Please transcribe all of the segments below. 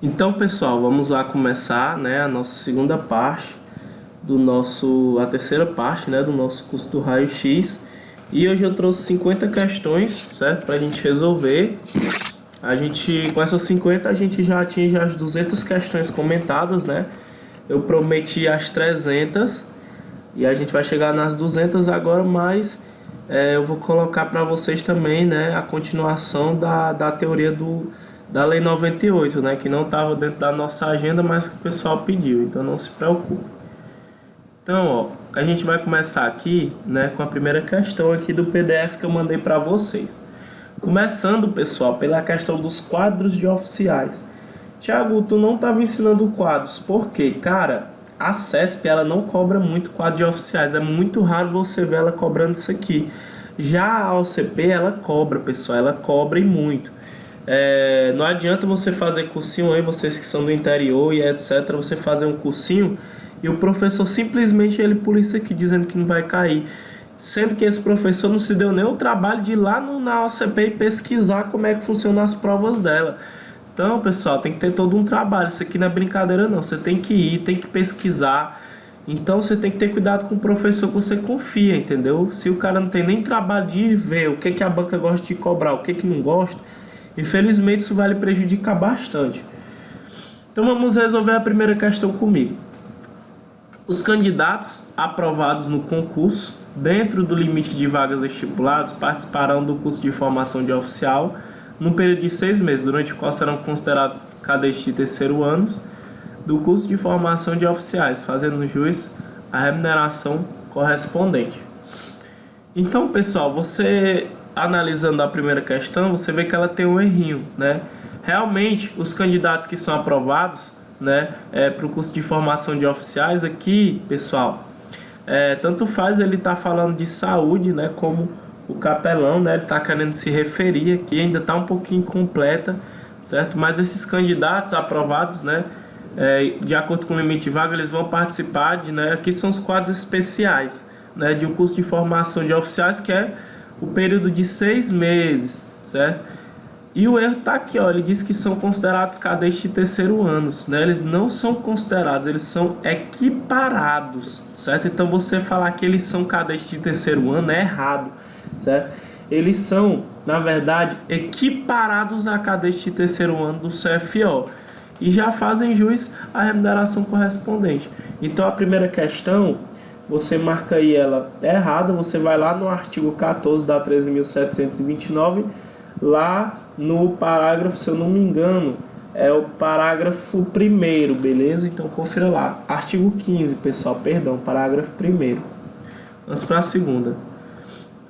Então, pessoal, vamos lá começar, né, a nossa segunda parte a terceira parte, né, do nosso curso do raio-x. E hoje eu trouxe 50 questões, certo, para a gente resolver. Com essas 50 a gente já atinge as 200 questões comentadas, né? Eu prometi as 300 e a gente vai chegar nas 200 agora, mas eu vou colocar para vocês também, né, a continuação da teoria da Lei 98, né, que não estava dentro da nossa agenda, mas que o pessoal pediu, então não se preocupe. Então, ó, a gente vai começar aqui, né, com a primeira questão aqui do PDF que eu mandei para vocês. Começando, pessoal, pela questão dos quadros de oficiais. Tiago, tu não estava ensinando quadros, por quê? Cara, a CESP ela não cobra muito quadro de oficiais, é muito raro você ver ela cobrando isso aqui. Já a OCP, ela cobra, pessoal, ela cobra e muito. Não adianta você fazer cursinho aí, vocês que são do interior e etc, você fazer um cursinho e o professor simplesmente ele pula isso aqui dizendo que não vai cair, sendo que esse professor não se deu nem o trabalho de ir lá na OCP e pesquisar como é que funcionam as provas dela. Então, pessoal, tem que ter todo um trabalho, isso aqui não é brincadeira não, você tem que ir, tem que pesquisar. Então você tem que ter cuidado com o professor que você confia, entendeu? Se o cara não tem nem trabalho de ver o que a banca gosta de cobrar, o que não gosta, infelizmente isso vai lhe prejudicar bastante. Então vamos resolver a primeira questão comigo. Os candidatos aprovados no concurso, dentro do limite de vagas estipuladas, participarão do curso de formação de oficial no período de 6 meses, durante o qual serão considerados cadetes de terceiro ano do curso de formação de oficiais, fazendo jus à remuneração correspondente. Então, pessoal, você analisando a primeira questão, você vê que ela tem um errinho, né? Realmente, os candidatos que são aprovados, né, para o curso de formação de oficiais aqui, pessoal, tanto faz ele tá falando de saúde, né, como o capelão, né, ele tá querendo se referir aqui, ainda tá um pouquinho incompleta, certo? Mas esses candidatos aprovados, né, de acordo com o limite de vaga, eles vão participar né, aqui são os quadros especiais, né, de um curso de formação de oficiais, que é o período de 6 meses, certo? E o erro está aqui, ó, ele diz que são considerados cadetes de terceiro ano, né? Eles não são considerados, eles são equiparados, certo? Então você falar que eles são cadetes de terceiro ano é errado, certo? Eles são, na verdade, equiparados a cadetes de terceiro ano do CFO e já fazem jus à remuneração correspondente. Então a primeira questão, você marca aí ela errada, você vai lá no artigo 14 da 13.729, lá no parágrafo, se eu não me engano, é o parágrafo 1º, beleza? Então confira lá, artigo 15, pessoal, perdão, parágrafo 1º. Vamos para a segunda.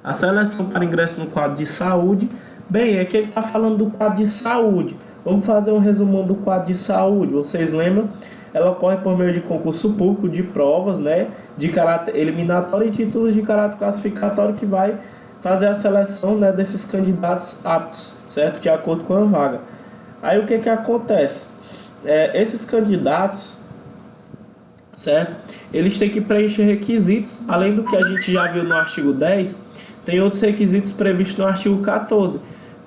A seleção para ingresso no quadro de saúde. Bem, é que ele está falando do quadro de saúde. Vamos fazer um resumão do quadro de saúde. Vocês lembram? Ela ocorre por meio de concurso público, de provas, né, de caráter eliminatório e títulos de caráter classificatório, que vai fazer a seleção, né, desses candidatos aptos, certo? De acordo com a vaga. Aí o que acontece? Esses candidatos, certo? Eles têm que preencher requisitos, além do que a gente já viu no artigo 10, tem outros requisitos previstos no artigo 14.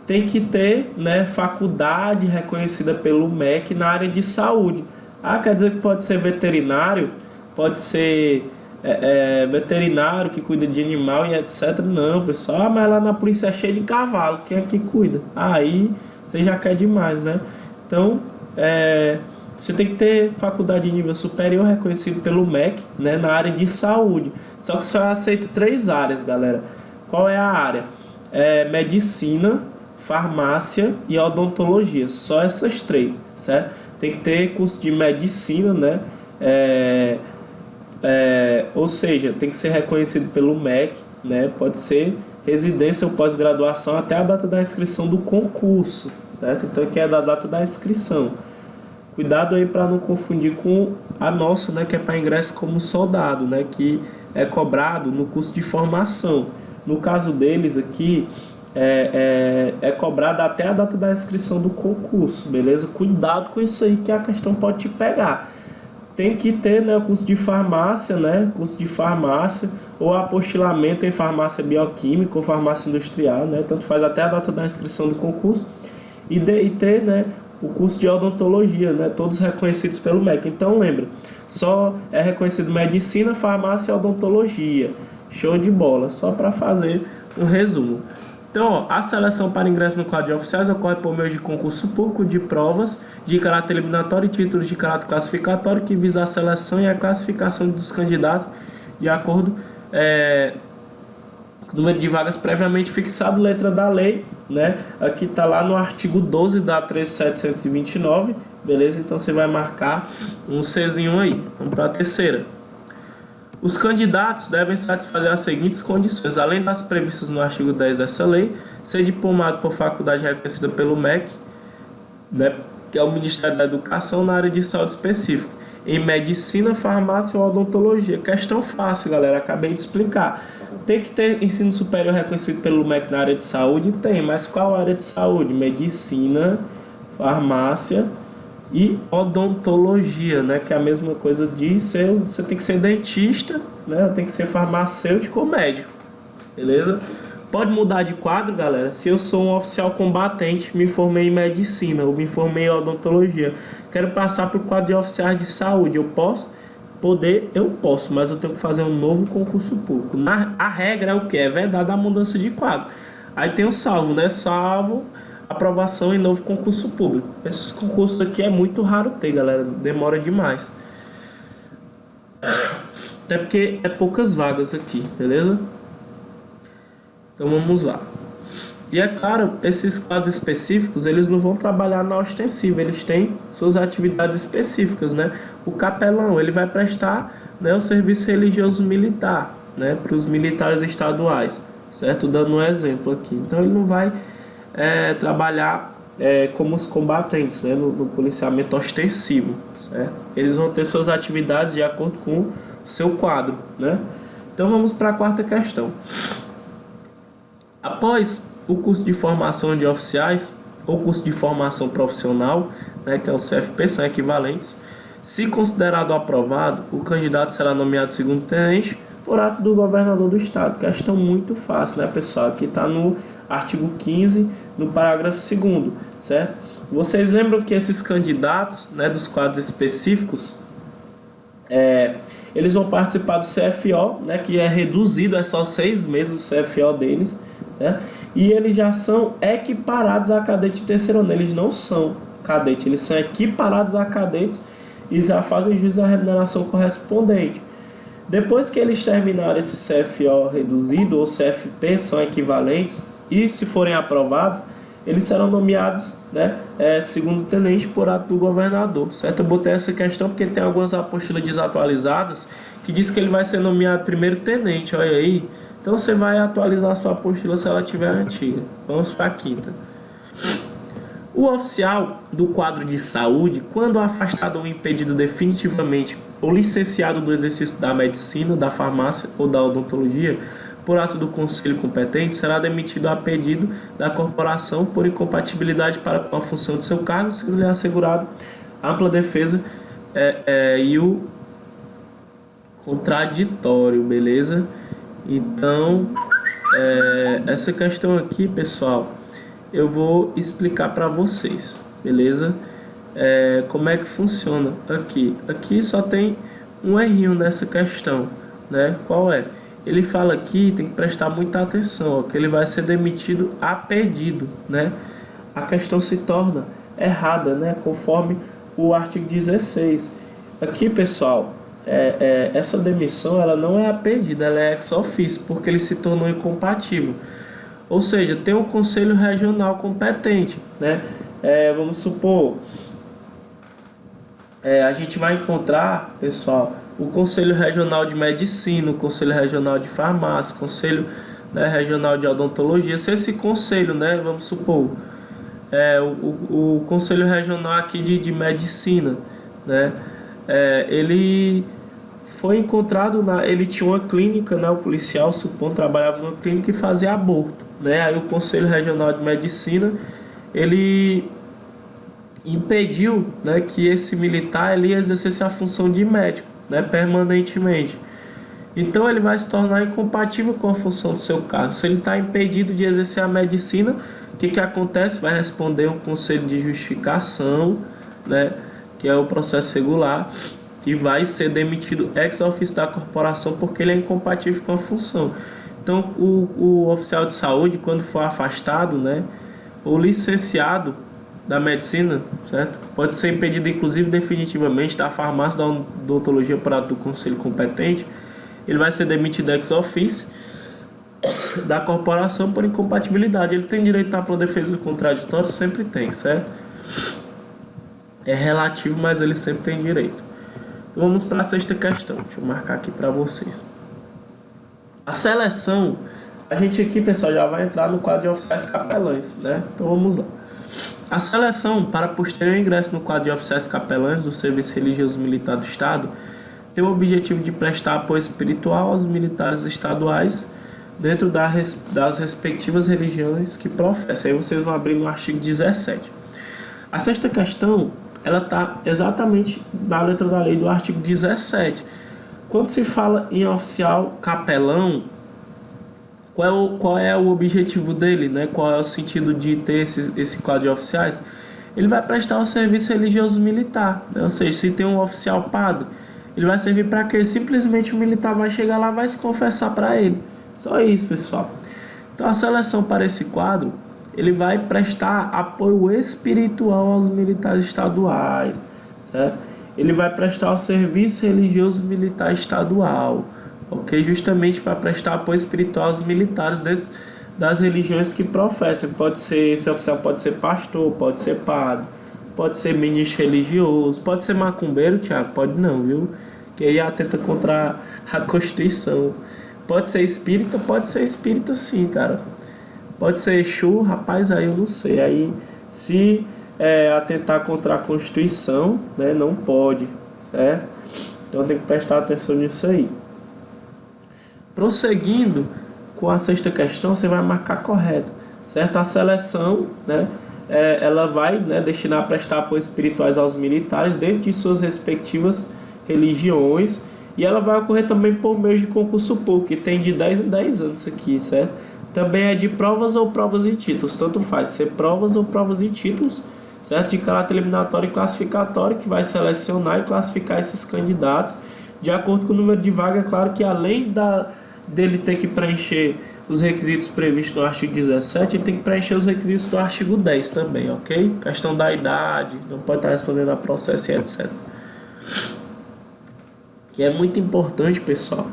Tem que ter, né, faculdade reconhecida pelo MEC na área de saúde. Quer dizer que pode ser veterinário, pode ser veterinário que cuida de animal e etc. Não, pessoal, mas lá na polícia é cheio de cavalo, quem é que cuida? Aí você já quer demais, né? Então, você tem que ter faculdade de nível superior reconhecido pelo MEC, né, na área de saúde. Só que só é aceito 3 áreas, galera. Qual é a área? Medicina, farmácia e odontologia. Só essas 3, certo? Tem que ter curso de medicina, né? Ou seja, tem que ser reconhecido pelo MEC, né? Pode ser residência ou pós-graduação até a data da inscrição do concurso, certo? Então aqui é da data da inscrição. Cuidado aí para não confundir com a nossa, né? Que é para ingresso como soldado, né? Que é cobrado no curso de formação. No caso deles aqui, é cobrado até a data da inscrição do concurso, beleza? Cuidado com isso aí que a questão pode te pegar. Tem que ter, né, o curso de farmácia, né? Curso de farmácia ou apostilamento em farmácia bioquímica ou farmácia industrial, né? Tanto faz até a data da inscrição do concurso. E ter, né, o curso de odontologia, né? Todos reconhecidos pelo MEC. Então lembra, só é reconhecido medicina, farmácia e odontologia. Show de bola, só para fazer um resumo. Então, ó, a seleção para ingresso no quadro de oficiais ocorre por meio de concurso público de provas de caráter eliminatório e títulos de caráter classificatório que visa a seleção e a classificação dos candidatos de acordo com o número de vagas previamente fixado, letra da lei, né? Aqui está lá no artigo 12 da 13.729, beleza? Então você vai marcar um Czinho aí. Vamos para a terceira. Os candidatos devem satisfazer as seguintes condições, além das previstas no artigo 10 dessa lei, ser diplomado por faculdade reconhecida pelo MEC, né, que é o Ministério da Educação, na área de saúde específica, em medicina, farmácia ou odontologia. Questão fácil, galera, acabei de explicar. Tem que ter ensino superior reconhecido pelo MEC na área de saúde? Tem, mas qual área de saúde? Medicina, farmácia e odontologia, né? Que é a mesma coisa de ser, você tem que ser dentista, né? Tem que ser farmacêutico ou médico, beleza? Pode mudar de quadro, galera. Se eu sou um oficial combatente, me formei em medicina ou me formei em odontologia, quero passar para o quadro de oficiais de saúde, eu posso? Eu posso, mas eu tenho que fazer um novo concurso público. A regra é o que? É vedada a mudança de quadro. Aí tem o salvo, né? Salvo aprovação em novo concurso público. Esses concursos aqui é muito raro ter, galera. Demora demais. Até porque é poucas vagas aqui, beleza? Então vamos lá. E é claro, esses quadros específicos, eles não vão trabalhar na ostensiva, eles têm suas atividades específicas, né? O capelão, ele vai prestar, né, o serviço religioso militar, né, para os militares estaduais, certo? Dando um exemplo aqui. Então ele não vai trabalhar como os combatentes, né, no policiamento ostensivo, certo? Eles vão ter suas atividades de acordo com o seu quadro, né? Então vamos para a quarta questão. Após o curso de formação de oficiais ou curso de formação profissional, né, que é o CFP, são equivalentes, se considerado aprovado, o candidato será nomeado segundo tenente por ato do governador do estado. Questão muito fácil, né, pessoal? Aqui está no artigo 15, no parágrafo 2º, certo? Vocês lembram que esses candidatos, né, dos quadros específicos, eles vão participar do CFO, né, que é reduzido, é só 6 meses o CFO deles, certo? E eles já são equiparados a cadete de terceiro ano. Eles não são cadete, eles são equiparados a cadetes e já fazem jus à remuneração correspondente. Depois que eles terminarem esse CFO reduzido ou CFP, são equivalentes, e se forem aprovados, eles serão nomeados, né, segundo tenente por ato do governador, certo? Eu botei essa questão porque tem algumas apostilas desatualizadas que diz que ele vai ser nomeado primeiro tenente, olha aí. Então você vai atualizar a sua apostila se ela estiver antiga. Vamos para a quinta. O oficial do quadro de saúde, quando afastado ou impedido definitivamente ou licenciado do exercício da medicina, da farmácia ou da odontologia, por ato do conselho competente, será demitido a pedido da corporação por incompatibilidade para com a função de seu cargo, sendo-lhe assegurado ampla defesa e o contraditório, beleza? Então, essa questão aqui, pessoal, eu vou explicar para vocês, beleza? Como é que funciona aqui. Aqui só tem um errinho nessa questão, né? Qual é? Ele fala aqui, tem que prestar muita atenção, ó, que ele vai ser demitido a pedido, né? A questão se torna errada, né? Conforme o artigo 16. Aqui, pessoal, essa demissão ela não é a pedido, ela é ex officio, porque ele se tornou incompatível. Ou seja, tem um conselho regional competente, né? Vamos supor, a gente vai encontrar, pessoal, o Conselho Regional de Medicina, o Conselho Regional de Farmácia, o Conselho, né, Regional de Odontologia. Se esse conselho, né, vamos supor, o Conselho Regional aqui de Medicina, né, ele foi encontrado, ele tinha uma clínica, né, o policial, supondo, trabalhava numa clínica e fazia aborto, né, aí o Conselho Regional de Medicina, ele impediu, né, que esse militar ele exercesse a função de médico, né, permanentemente. Então ele vai se tornar incompatível com a função do seu cargo. Se ele está impedido de exercer a medicina, O que acontece? Vai responder um conselho de justificação, né, que é o processo regular, e vai ser demitido ex officio da corporação porque ele é incompatível com a função. Então, o oficial de saúde, quando for afastado, né, o licenciado da medicina, certo? Pode ser impedido, inclusive, definitivamente da farmácia da odontologia por ato do conselho competente. Ele vai ser demitido ex officio da corporação por incompatibilidade. Ele tem direito à ampla defesa do contraditório? Sempre tem, certo? É relativo, mas ele sempre tem direito. Então vamos para a sexta questão. Deixa eu marcar aqui para vocês. A seleção, a gente aqui, pessoal, já vai entrar no quadro de oficiais capelães, né? Então vamos lá. A seleção para posterior ingresso no quadro de oficiais capelães do Serviço Religioso Militar do Estado tem o objetivo de prestar apoio espiritual aos militares estaduais dentro das respectivas religiões que professam. Aí vocês vão abrir no artigo 17. A sexta questão, ela está exatamente na letra da lei do artigo 17. Quando se fala em oficial capelão, qual é o objetivo dele, né? Qual é o sentido de ter esse quadro de oficiais? Ele vai prestar o serviço religioso militar, né? Ou seja, se tem um oficial padre, ele vai servir para quê? Simplesmente o militar vai chegar lá e vai se confessar para ele. Só isso, pessoal. Então a seleção para esse quadro, ele vai prestar apoio espiritual aos militares estaduais, certo? Ele vai prestar o serviço religioso militar estadual, ok? Justamente para prestar apoio espiritual aos militares dentro das religiões que professam. Pode ser, esse oficial pode ser pastor, pode ser padre, pode ser ministro religioso, pode ser macumbeiro, Thiago? Pode não, viu? Que aí atenta contra a Constituição. Pode ser espírita sim, cara. Pode ser Exu, rapaz, aí eu não sei. Aí, se atentar contra a Constituição, né, não pode, certo? Então tem que prestar atenção nisso aí. Prosseguindo com a sexta questão, você vai marcar correto, certo? A seleção, né, ela vai, né, destinar a prestar apoio espirituais aos militares dentro de suas respectivas religiões, e ela vai ocorrer também por meio de concurso público, que tem de 10 em 10 anos isso aqui, certo? Também é de provas ou provas e títulos, tanto faz ser provas ou provas e títulos, certo? De caráter eliminatório e classificatório, que vai selecionar e classificar esses candidatos de acordo com o número de vagas. É claro que além dele ter que preencher os requisitos previstos no artigo 17, ele tem que preencher os requisitos do artigo 10 também, ok? Questão da idade, não pode estar respondendo a processo e etc. Que é muito importante, pessoal,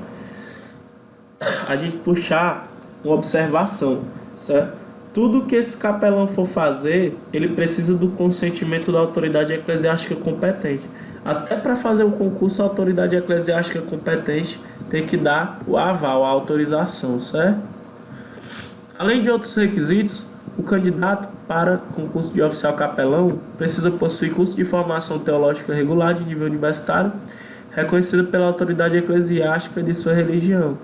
a gente puxar uma observação, certo? Tudo que esse capelão for fazer, ele precisa do consentimento da autoridade eclesiástica competente. Até para fazer o concurso, a autoridade eclesiástica competente tem que dar o aval, a autorização, certo? Além de outros requisitos, o candidato para concurso de oficial capelão precisa possuir curso de formação teológica regular de nível universitário, reconhecido pela autoridade eclesiástica de sua religião,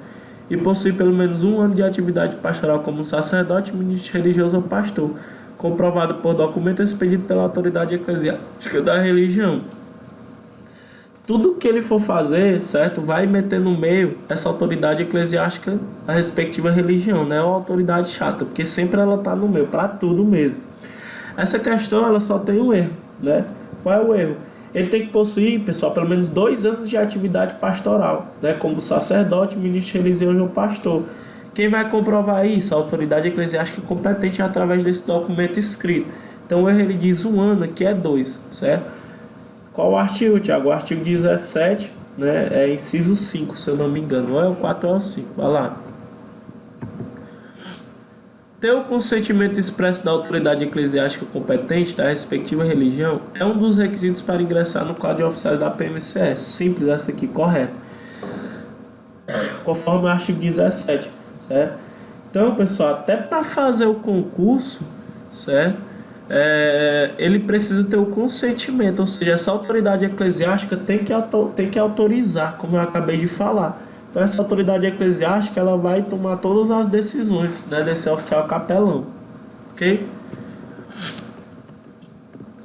e possui pelo menos 1 ano de atividade pastoral como sacerdote, ministro religioso ou pastor, comprovado por documento expedido pela autoridade eclesiástica da religião. Tudo que ele for fazer, certo, vai meter no meio essa autoridade eclesiástica da respectiva religião, não é uma autoridade chata, porque sempre ela está no meio, para tudo mesmo. Essa questão, ela só tem um erro, né? Qual é o erro? Ele tem que possuir, pessoal, pelo menos 2 anos de atividade pastoral, né, como sacerdote, ministro religioso ou pastor. Quem vai comprovar isso? A autoridade eclesiástica competente através desse documento escrito. Então o erro, ele diz 1 ano, aqui é 2, certo? Qual o artigo, Tiago? O artigo 17, né, é inciso 5, se eu não me engano. Ou é o 4 ou é o 5, vai lá. Ter o consentimento expresso da autoridade eclesiástica competente da respectiva religião é um dos requisitos para ingressar no quadro de oficiais da PMCS. Simples, essa aqui, correto. Conforme o artigo 17, certo? Então, pessoal, até para fazer o concurso, certo? Ele precisa ter o consentimento, ou seja, essa autoridade eclesiástica tem que autorizar, como eu acabei de falar. Então essa autoridade eclesiástica, ela vai tomar todas as decisões, né, desse oficial capelão, ok?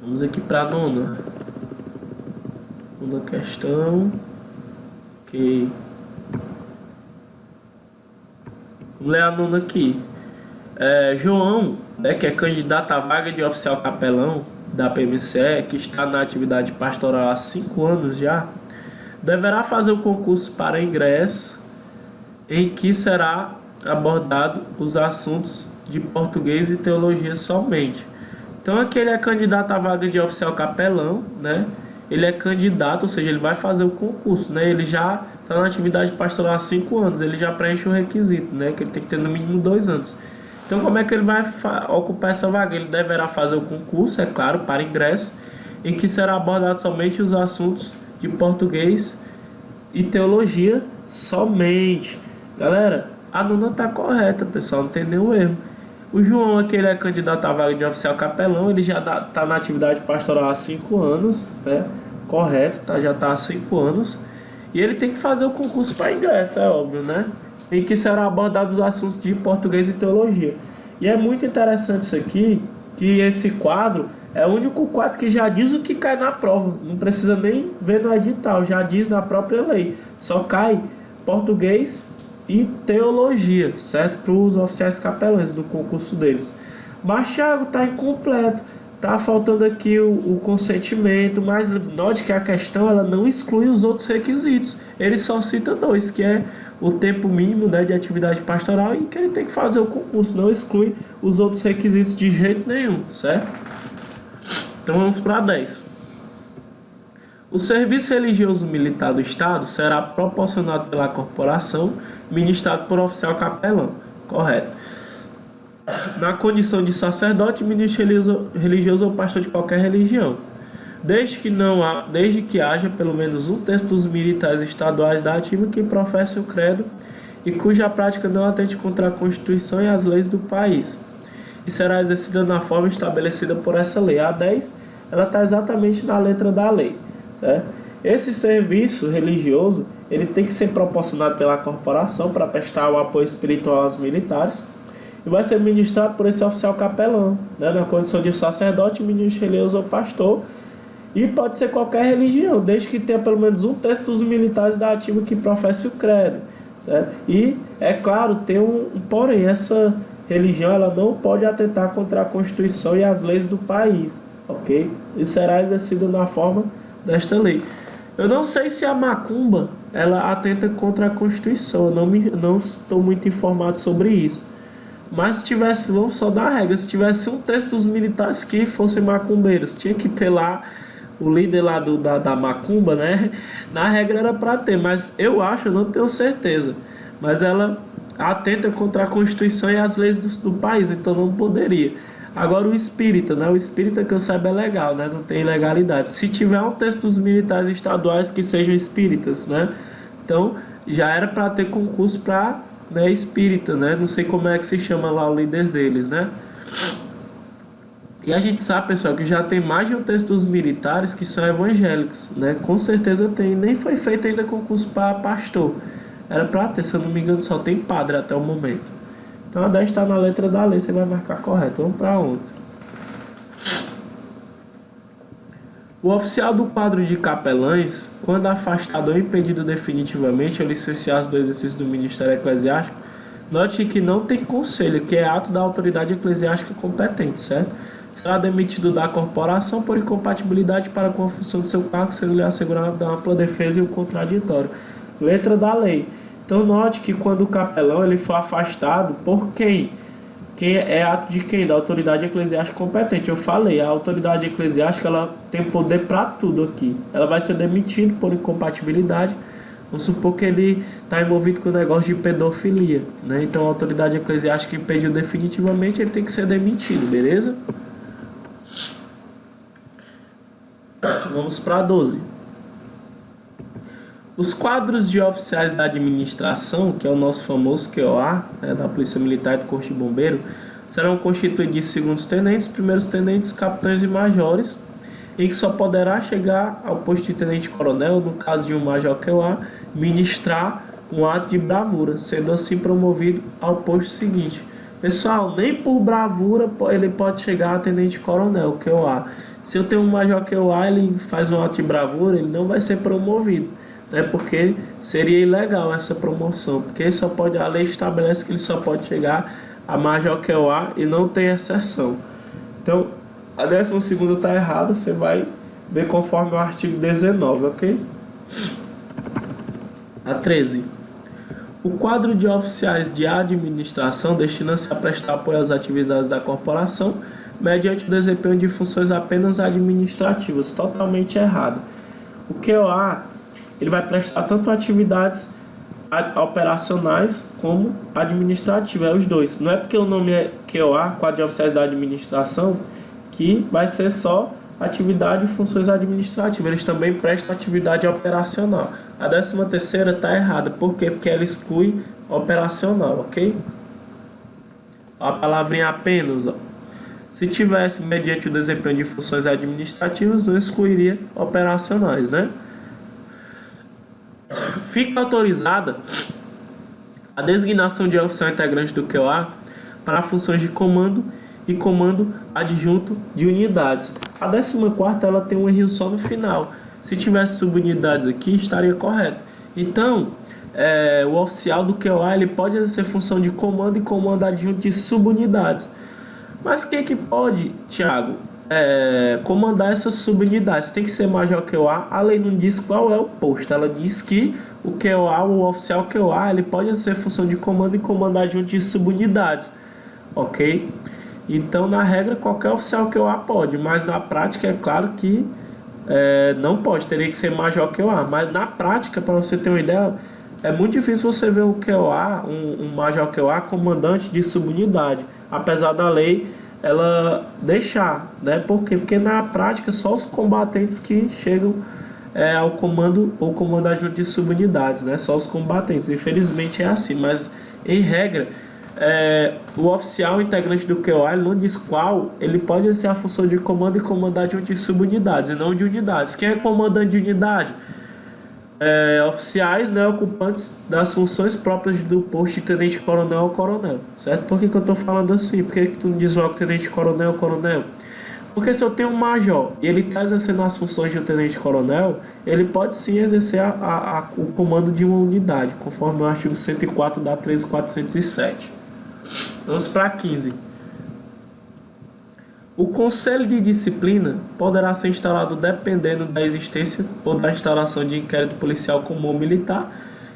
Vamos aqui para a nona questão, ok? Vamos ler a nona aqui. João, né, que é candidato à vaga de oficial capelão da PMCE, que está na atividade pastoral há 5 anos já, deverá fazer o concurso para ingresso, em que será abordado os assuntos de português e teologia somente. Então aqui ele é candidato à vaga de oficial capelão, né? Ele é candidato, ou seja, ele vai fazer o concurso, né? Ele já está na atividade pastoral há 5 anos, ele já preenche o requisito, né? Que ele tem que ter no mínimo 2 anos. Então como é que ele vai ocupar essa vaga? Ele deverá fazer o concurso, é claro, para ingresso, em que será abordado somente os assuntos de português e teologia somente. Galera, a nona está correta, pessoal, não tem nenhum erro. O João aqui, ele é candidato à vaga de oficial capelão, ele já está na atividade pastoral há 5 anos, né? Correto, tá? Já está há 5 anos. E ele tem que fazer o concurso para ingresso, é óbvio, né? Em que será abordado os assuntos de português e teologia. E é muito interessante isso aqui, que esse quadro é o único quadro que já diz o que cai na prova. Não precisa nem ver no edital, já diz na própria lei. Só cai português e teologia, certo? Para os oficiais capelães do concurso deles. Mas, Thiago, está incompleto. Está faltando aqui o consentimento, mas note que a questão ela não exclui os outros requisitos. Ele só cita 2, que é o tempo mínimo, né, de atividade pastoral e que ele tem que fazer o concurso. Não exclui os outros requisitos de jeito nenhum, certo? Então vamos para 10. O serviço religioso militar do Estado será proporcionado pela corporação, ministrado por oficial capelão. Correto. Na condição de sacerdote, ministro religioso ou pastor de qualquer religião. Desde que haja pelo menos um terço dos militares estaduais da ativa que professe o credo e cuja prática não atente contra a Constituição e as leis do país. E será exercida na forma estabelecida por essa lei. A 10, ela está exatamente na letra da lei. Certo? Esse serviço religioso ele tem que ser proporcionado pela corporação para prestar o apoio espiritual aos militares e vai ser ministrado por esse oficial capelão, né, na condição de sacerdote, ministro religioso ou pastor, e pode ser qualquer religião, desde que tenha pelo menos um terço dos militares da ativa que professe o credo, certo? E, é claro, tem um porém, essa religião ela não pode atentar contra a Constituição e as leis do país, ok? E será exercida na forma desta lei. Eu não sei se a macumba ela atenta contra a Constituição, eu não estou muito informado sobre isso. Mas se tivesse, vamos só dar a regra, se tivesse um terço dos militares que fossem macumbeiros, tinha que ter lá o líder lá da macumba, né? Na regra era para ter, mas eu não tenho certeza. Mas ela atenta contra a Constituição e as leis do país, então não poderia. Agora o espírita, né? O espírita que eu saiba é legal, né? Não tem ilegalidade. Se tiver um terço dos militares estaduais que sejam espíritas, né? Então já era para ter concurso para, né, espírita, né? Não sei como é que se chama lá o líder deles, né? E a gente sabe, pessoal, que já tem mais de um terço dos militares que são evangélicos, né? Com certeza tem. Nem foi feito ainda concurso para pastor. Era para ter, se eu não me engano, só tem padre até o momento. Então a 10 está na letra da lei, você vai marcar correto. Vamos para 11. O oficial do quadro de capelães, quando afastado ou impedido definitivamente ou licenciado do exercício do ministério eclesiástico, note que não tem conselho, que é ato da autoridade eclesiástica competente, certo? Será demitido da corporação por incompatibilidade para com a função do seu cargo, sendo lhe assegurada a ampla defesa e o contraditório. Letra da lei. Então note que quando o capelão ele for afastado, por quem? Quem é ato de quem? Da autoridade eclesiástica competente. Eu falei, a autoridade eclesiástica ela tem poder para tudo aqui. Ela vai ser demitida por incompatibilidade. Vamos supor que ele está envolvido com o negócio de pedofilia, né? Então a autoridade eclesiástica impediu definitivamente, ele tem que ser demitido, beleza? Vamos para 12. Os quadros de oficiais da administração, que é o nosso famoso QOA, né, da Polícia Militar e do Corpo de Bombeiro, serão constituídos de segundos tenentes, primeiros tenentes, capitães e majores, em que só poderá chegar ao posto de tenente-coronel, no caso de um major QOA, ministrar um ato de bravura, sendo assim promovido ao posto seguinte. Pessoal, nem por bravura ele pode chegar a tenente-coronel, QOA. Se eu tenho um major QOA, ele faz um ato de bravura, ele não vai ser promovido. Né, porque seria ilegal essa promoção, porque a lei estabelece que ele só pode chegar a major que é o A e não tem exceção. Então, a 12ª está errada, você vai ver conforme o artigo 19, ok? A 13. O quadro de oficiais de administração destina-se a prestar apoio às atividades da corporação mediante o desempenho de funções apenas administrativas. Totalmente errado. O QOA, ele vai prestar tanto atividades operacionais como administrativas, é os dois. Não é porque o nome é QOA, quadro de oficiais da administração, que vai ser só atividade e funções administrativas. Eles também prestam atividade operacional. A 13ª está errada. Por quê? Porque ela exclui operacional, ok? A palavrinha apenas, ó. Se tivesse mediante o desempenho de funções administrativas, não excluiria operacionais, né? Fica autorizada a designação de oficial integrante do QOA para funções de comando e comando adjunto de unidades. A 14ª ela tem um erro só no final. Se tivesse subunidades aqui, estaria correto. Então, o oficial do QOA ele pode exercer função de comando e comando adjunto de subunidades. Mas quem é que pode, Thiago, comandar essas subunidades? Tem que ser major QOA. A lei não diz qual é o posto. Ela diz que o QOA, o oficial QOA, ele pode exercer função de comando e comando adjunto de subunidades. Ok? Então, na regra, qualquer oficial QOA pode. Mas na prática, é claro que não pode. Teria que ser major QOA. Mas na prática, para você ter uma ideia, é muito difícil você ver o QOA, um major QOA, comandante de subunidade. Apesar da lei ela deixar, né? Por quê? Porque na prática só os combatentes que chegam ao comando ou comando adjunto de subunidades, né? Só os combatentes. Infelizmente é assim, mas em regra o oficial integrante do QOA ele não diz qual, ele pode exercer a função de comando e comando adjunto de subunidades e não de unidades. Quem é comandante de unidade? Oficiais, né, ocupantes das funções próprias do posto de tenente-coronel ou coronel, certo? Por que eu estou falando assim? Por que tu não diz logo tenente-coronel ou coronel? Porque se eu tenho um major e ele está exercendo as funções de um tenente-coronel, ele pode sim exercer o comando de uma unidade, conforme o artigo 104 da 13.407. Vamos para 15. O Conselho de Disciplina poderá ser instalado dependendo da existência ou da instalação de inquérito policial comum ou militar,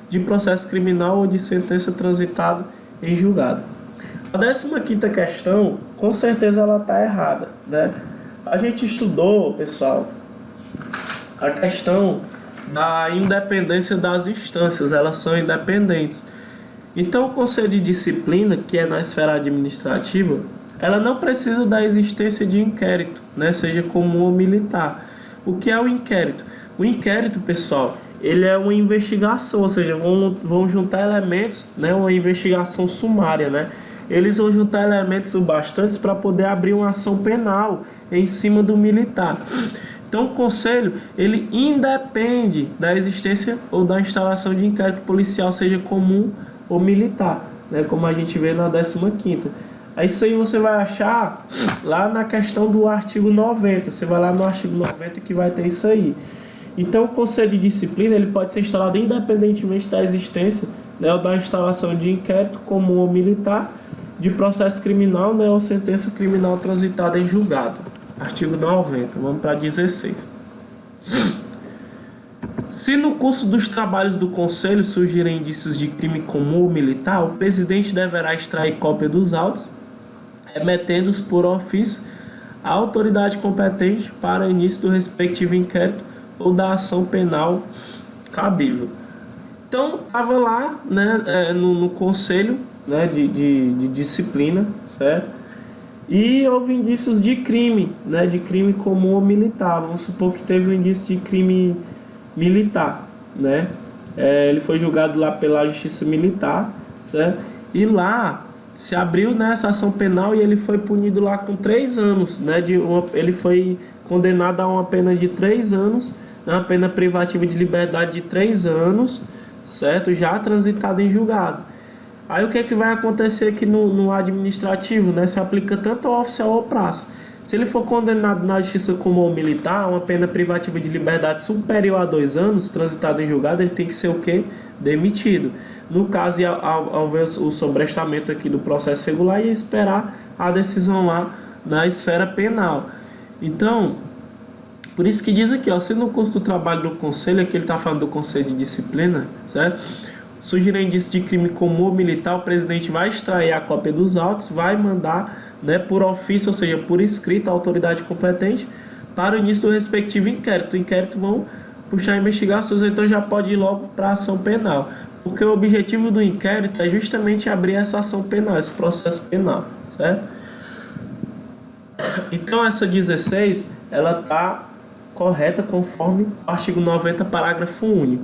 de processo criminal ou de sentença transitada em julgado. A 15ª questão, com certeza ela está errada, né? A gente estudou, pessoal, a questão da independência das instâncias, elas são independentes. Então, o Conselho de Disciplina, que é na esfera administrativa, ela não precisa da existência de inquérito, né? Seja comum ou militar. O que é o inquérito? O inquérito, pessoal, ele é uma investigação, ou seja, vão juntar elementos, né? Uma investigação sumária, né? Eles vão juntar elementos bastantes para poder abrir uma ação penal em cima do militar. Então, o Conselho, ele independe da existência ou da instalação de inquérito policial, seja comum ou militar, né? Como a gente vê na 15ª. Isso aí você vai achar lá na questão do artigo 90. Você vai lá no artigo 90 que vai ter isso aí. Então, o Conselho de Disciplina ele pode ser instalado independentemente da existência, né, ou da instalação de inquérito comum ou militar, de processo criminal, né, ou sentença criminal transitada em julgado. Artigo 90. Vamos para 16. Se no curso dos trabalhos do Conselho surgirem indícios de crime comum ou militar, o presidente deverá extrair cópia dos autos, remetendo-os por ofício à autoridade competente para início do respectivo inquérito ou da ação penal cabível. Então, estava lá, né, no Conselho, né, de Disciplina, certo? E houve indícios de crime, né, de crime comum ou militar. Vamos supor que teve um indício de crime militar, né? Ele foi julgado lá pela Justiça Militar, certo? E lá se abriu nessa ação penal e ele foi punido lá com 3 anos, né? Ele foi condenado a uma pena de 3 anos, né? Uma pena privativa de liberdade de 3 anos, certo? Já transitado em julgado. Aí o que é que vai acontecer aqui no administrativo, né? Se aplica tanto ao oficial ou ao praça. Se ele for condenado na justiça comum militar, uma pena privativa de liberdade superior a 2 anos, transitado em julgado, ele tem que ser o quê? Demitido. No caso, ao ver o sobrestamento aqui do processo regular, ia esperar a decisão lá na esfera penal. Então, por isso que diz aqui, ó, se no curso do trabalho do conselho, aqui ele está falando do conselho de disciplina, certo? Surgirem indícios de crime comum ou militar, o presidente vai extrair a cópia dos autos, vai mandar, né, por ofício, ou seja, por escrito, a autoridade competente, para o início do respectivo inquérito. O inquérito vão puxar investigações, então já pode ir logo para a ação penal. Porque o objetivo do inquérito é justamente abrir essa ação penal, esse processo penal, certo? Então essa 16, ela está correta conforme o artigo 90, parágrafo único.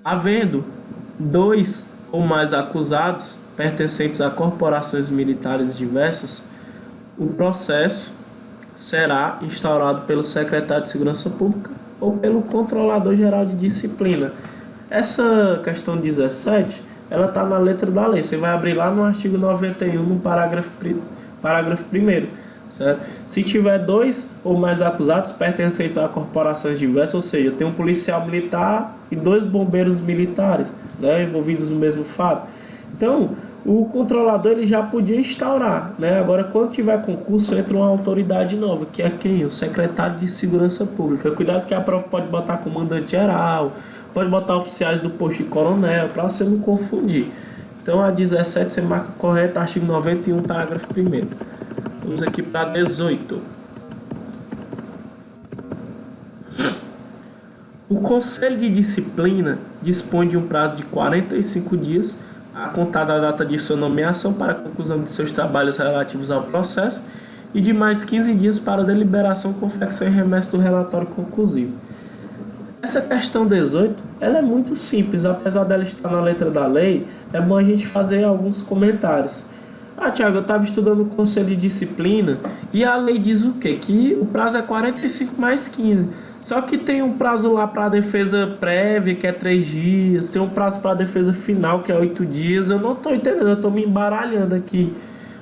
Havendo 2 ou mais acusados pertencentes a corporações militares diversas, o processo será instaurado pelo secretário de Segurança Pública ou pelo controlador-geral de disciplina. Essa questão 17, ela está na letra da lei. Você vai abrir lá no artigo 91, no parágrafo 1º, certo? Se tiver 2 ou mais acusados pertencentes a corporações diversas, ou seja, tem um policial militar e 2 bombeiros militares, né, envolvidos no mesmo fato. Então, o controlador ele já podia instaurar, né? Agora, quando tiver concurso, entra uma autoridade nova, que é quem? O secretário de Segurança Pública. Cuidado que a prova pode botar comandante-geral, pode botar oficiais do posto de coronel, para você não confundir. Então, a 17 você marca correto, artigo 91, parágrafo 1º. Vamos aqui para 18. O Conselho de Disciplina dispõe de um prazo de 45 dias a contar da data de sua nomeação para a conclusão de seus trabalhos relativos ao processo e de mais 15 dias para a deliberação, confecção e remessa do relatório conclusivo. Essa questão 18, ela é muito simples, apesar dela estar na letra da lei, é bom a gente fazer alguns comentários. Tiago, eu estava estudando o Conselho de Disciplina e a lei diz o quê? Que o prazo é 45 mais 15. Só que tem um prazo lá para a defesa prévia, que é 3 dias. Tem um prazo para a defesa final, que é 8 dias. Eu não estou entendendo, eu estou me embaralhando aqui.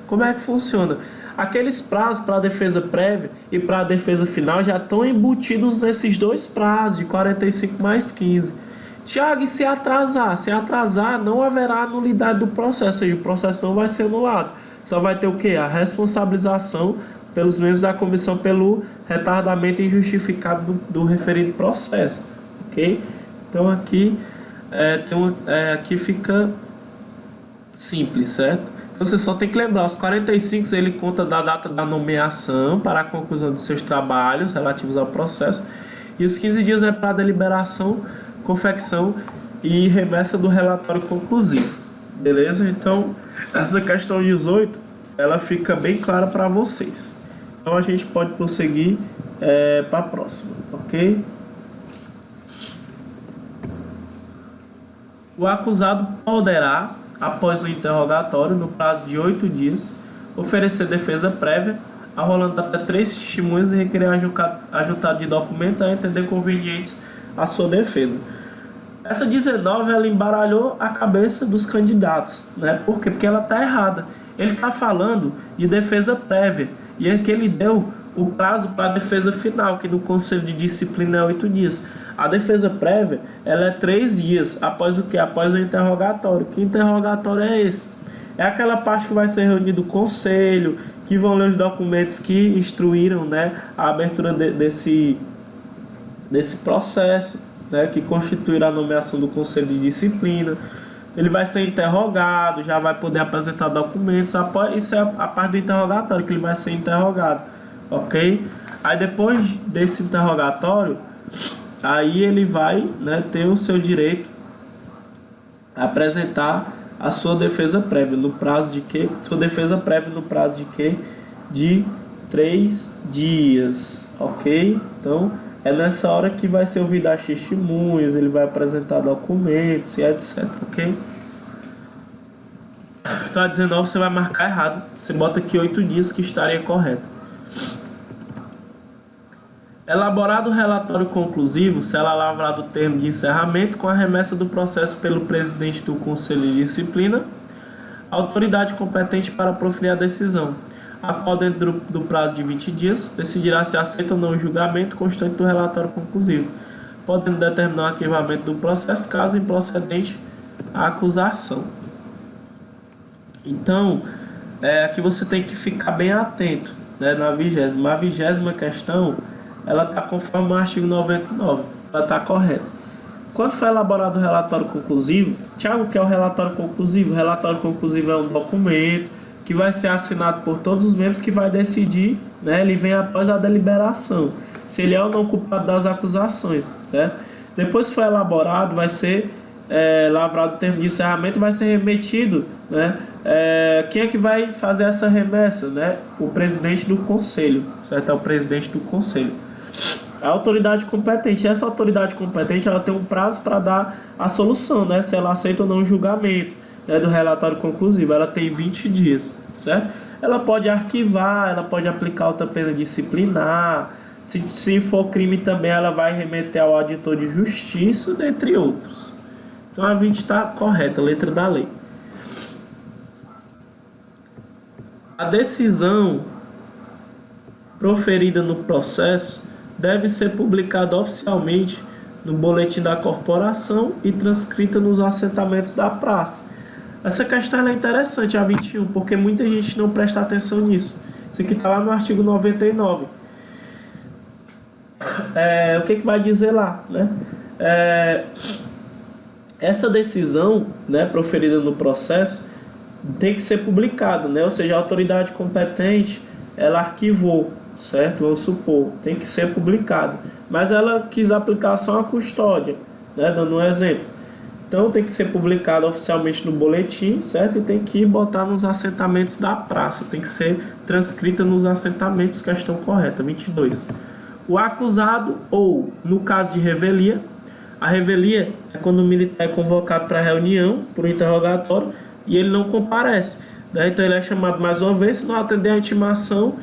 Como é que funciona? Aqueles prazos para a defesa prévia e para a defesa final já estão embutidos nesses 2 prazos, de 45 mais 15. Tiago, e se atrasar? Se atrasar, não haverá nulidade do processo, ou seja, o processo não vai ser anulado. Só vai ter o quê? A responsabilização pelos membros da comissão pelo retardamento injustificado do referido processo. Ok? Então aqui, aqui fica simples, certo? Então você só tem que lembrar, os 45 ele conta da data da nomeação para a conclusão dos seus trabalhos relativos ao processo, e os 15 dias é para a deliberação, confecção e remessa do relatório conclusivo. Beleza? Então, essa questão 18, ela fica bem clara para vocês. Então, a gente pode prosseguir para a próxima, ok? O acusado poderá, após o interrogatório, no prazo de 8 dias, oferecer defesa prévia, arrolando até 3 testemunhas e requerer ajuntado de documentos a entender convenientes a sua defesa. Essa 19, ela embaralhou a cabeça dos candidatos, né? Por quê? Porque ela está errada. Ele está falando de defesa prévia, e é que ele deu o prazo para a defesa final, que no Conselho de Disciplina é 8 dias. A defesa prévia, ela é 3 dias, após o quê? Após o interrogatório. Que interrogatório é esse? É aquela parte que vai ser reunido o conselho, que vão ler os documentos que instruíram, né, a abertura desse processo, né, que constituirá a nomeação do Conselho de Disciplina. Ele vai ser interrogado, já vai poder apresentar documentos. Isso é a parte do interrogatório, que ele vai ser interrogado, ok? Aí depois desse interrogatório, aí ele vai, né, ter o seu direito a apresentar a sua defesa prévia no prazo de quê? Sua defesa prévia no prazo de quê? De 3 dias, ok? Então, é nessa hora que vai ser ouvido as testemunhas, ele vai apresentar documentos e etc, ok? Então, a 19 você vai marcar errado. Você bota aqui 8 dias que estaria correto. Elaborado o relatório conclusivo, será lavrado o termo de encerramento com a remessa do processo pelo presidente do Conselho de Disciplina, autoridade competente para proferir a decisão. a qual dentro do prazo de 20 dias decidirá se aceita ou não o julgamento constante do relatório conclusivo, podendo determinar o arquivamento do processo caso improcedente a acusação. Então, aqui você tem que ficar bem atento, né, na 20ª. A 20ª questão, ela está conforme o artigo 99, ela está correta. Quando foi elaborado o relatório conclusivo, Tiago, o que é o relatório conclusivo? O relatório conclusivo é um documento que vai ser assinado por todos os membros, que vai decidir, né, ele vem após a deliberação, se ele é ou não culpado das acusações, certo? Depois que foi elaborado, vai ser lavrado o termo de encerramento, vai ser remetido, né? Quem é que vai fazer essa remessa, né? O presidente do conselho, certo? É o presidente do conselho. A autoridade competente, essa autoridade competente, ela tem um prazo para dar a solução, né? Se ela aceita ou não o julgamento, né, do relatório conclusivo. Ela tem 20 dias, certo? Ela pode arquivar, ela pode aplicar outra pena disciplinar. Se for crime também, ela vai remeter ao auditor de justiça, dentre outros. Então a 20 está correta, letra da lei. A decisão proferida no processo deve ser publicada oficialmente no boletim da corporação e transcrita nos assentamentos da praça. Essa questão é interessante, a 21, porque muita gente não presta atenção nisso. Isso aqui está lá no artigo 99. O que vai dizer lá, né? Essa decisão, né, proferida no processo tem que ser publicada, né? Ou seja, a autoridade competente, ela arquivou, certo? Vamos supor, tem que ser publicado. Mas ela quis aplicar só a custódia, né? Dando um exemplo. Então tem que ser publicado oficialmente no boletim, certo? E tem que botar nos assentamentos da praça. Tem que ser transcrita nos assentamentos, questão correta, 22. O acusado, ou, no caso de revelia, a revelia é quando o militar é convocado para reunião, por interrogatório, e ele não comparece, né? Então ele é chamado mais uma vez, se não atender a intimação,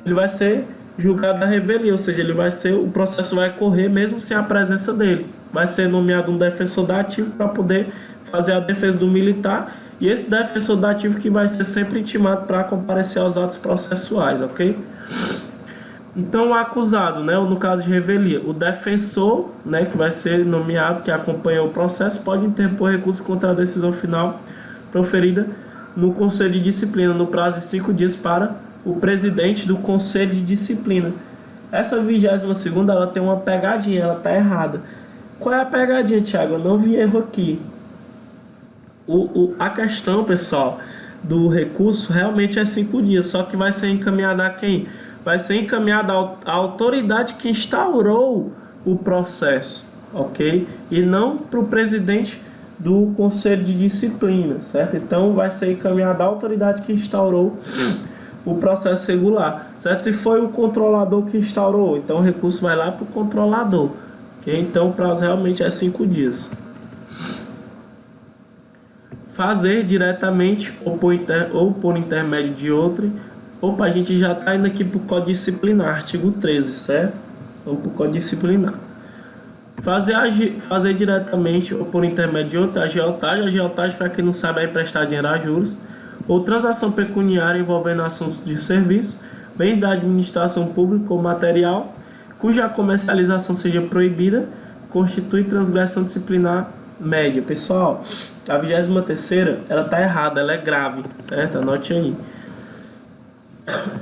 ele vai ser julgado da revelia, ou seja, o processo vai correr mesmo sem a presença dele. Vai ser nomeado um defensor dativo para poder fazer a defesa do militar, e esse defensor dativo que vai ser sempre intimado para comparecer aos atos processuais, ok? Então o acusado, né, no caso de revelia, o defensor, né, que vai ser nomeado, que acompanha o processo, pode interpor recurso contra a decisão final proferida no Conselho de Disciplina, no prazo de 5 dias para o presidente do Conselho de Disciplina. Essa 22ª, ela tem uma pegadinha, ela está errada. Qual é a pegadinha, Thiago? Eu não vi erro aqui. A questão, pessoal, do recurso realmente é 5 dias, só que vai ser encaminhada a quem? Vai ser encaminhada à autoridade que instaurou o processo, ok? E não para o presidente do Conselho de Disciplina, certo? Então vai ser encaminhada à autoridade que instaurou o processo regular, certo? Se foi o controlador que instaurou, então o recurso vai lá para o controlador, ok? Então o prazo realmente é 5 dias. Fazer diretamente ou por intermédio de outro. Opa, a gente já está indo aqui para o Código Disciplinar, artigo 13, certo? Vamos para o Código Disciplinar. Fazer diretamente ou por intermédio de outro, agiotagem. Agiotagem, para quem não sabe, é emprestar dinheiro a juros. Ou transação pecuniária envolvendo assuntos de serviço, bens da administração pública ou material, cuja comercialização seja proibida, constitui transgressão disciplinar média. Pessoal, a 23ª, ela está errada, ela é grave, certo? Anote aí.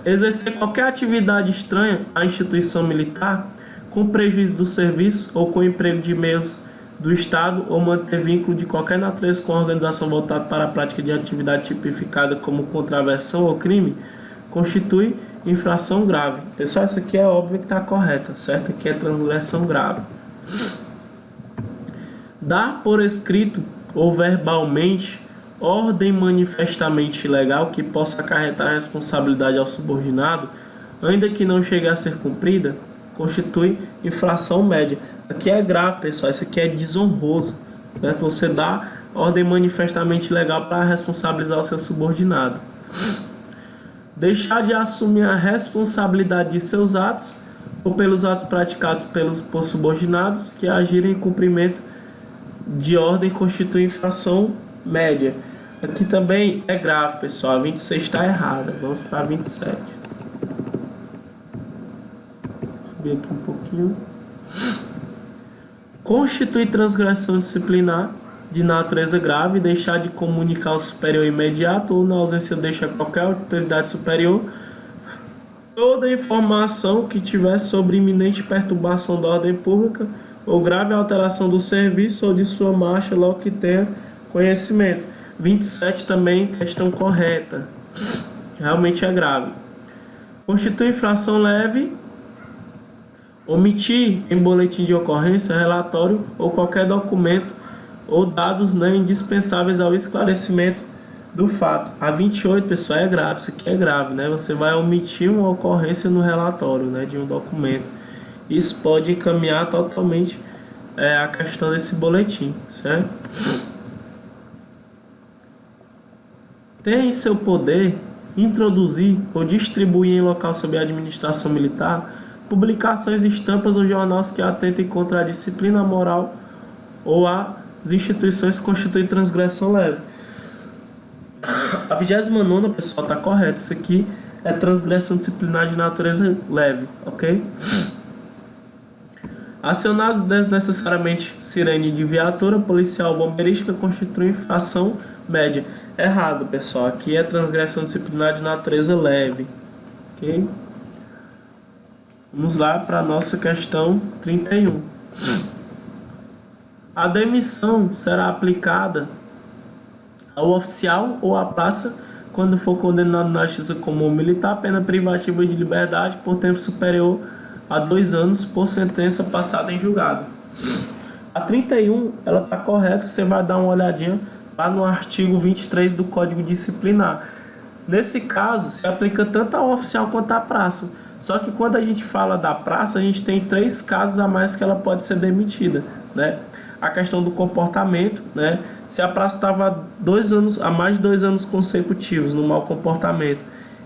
Exercer qualquer atividade estranha à instituição militar com prejuízo do serviço ou com emprego de meios do Estado ou manter vínculo de qualquer natureza com a organização voltada para a prática de atividade tipificada como contravenção ou crime constitui infração grave. Pessoal, isso aqui é óbvio que está correta, certo? Aqui é transgressão grave. Dar por escrito ou verbalmente ordem manifestamente ilegal que possa acarretar responsabilidade ao subordinado, ainda que não chegue a ser cumprida, constitui infração média. Aqui é grave, pessoal, isso aqui é desonroso, certo? Você dá ordem manifestamente ilegal para responsabilizar o seu subordinado. Deixar de assumir a responsabilidade de seus atos ou pelos atos praticados por subordinados que agirem em cumprimento de ordem constitui infração média. Aqui também é grave, pessoal. A 26 está errada. Vamos para a 27. subir aqui um pouquinho. Constitui transgressão disciplinar de natureza grave, deixar de comunicar ao superior imediato ou, na ausência, deixa qualquer autoridade superior toda informação que tiver sobre iminente perturbação da ordem pública ou grave alteração do serviço ou de sua marcha, logo que tenha conhecimento. 27 também, questão correta. Realmente é grave. Constitui infração leve, omitir em boletim de ocorrência, relatório ou qualquer documento ou dados, né, indispensáveis ao esclarecimento do fato. A 28, pessoal, é grave. Isso aqui é grave, né? Você vai omitir uma ocorrência no relatório, né, de um documento. Isso pode encaminhar totalmente a questão desse boletim, certo? Tem em seu poder introduzir ou distribuir em local sob a administração militar publicações, estampas ou jornais que atentem contra a disciplina moral ou as instituições que constituem transgressão leve. A 29ª, pessoal, está correto. Isso aqui é transgressão disciplinar de natureza leve, ok? Acionados desnecessariamente sirene de viatura policial bombeística constitui infração média. Errado, pessoal. Aqui é transgressão disciplinar de natureza leve, ok? Vamos lá para a nossa questão 31. A demissão será aplicada ao oficial ou à praça quando for condenado na justiça comum militar, pena privativa de liberdade por tempo superior a 2 anos por sentença passada em julgado. A 31, ela está correta, você vai dar uma olhadinha lá no artigo 23 do Código Disciplinar. Nesse caso, se aplica tanto ao oficial quanto à praça. Só que quando a gente fala da praça, a gente tem 3 casos a mais que ela pode ser demitida, né? A questão do comportamento, né? Se a praça estava há mais de 2 anos consecutivos no mau comportamento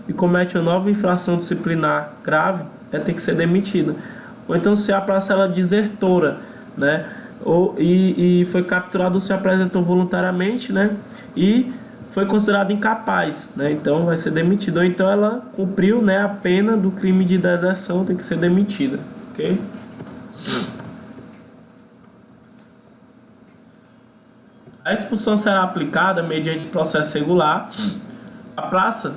e comete uma nova infração disciplinar grave, tem que ser demitida. Ou então se a praça ela é desertora, né? E foi capturado ou se apresentou voluntariamente, né? E foi considerado incapaz, né? Então vai ser demitido. Ou então ela cumpriu, né, a pena do crime de deserção, tem que ser demitida, ok? A expulsão será aplicada mediante processo regular. A praça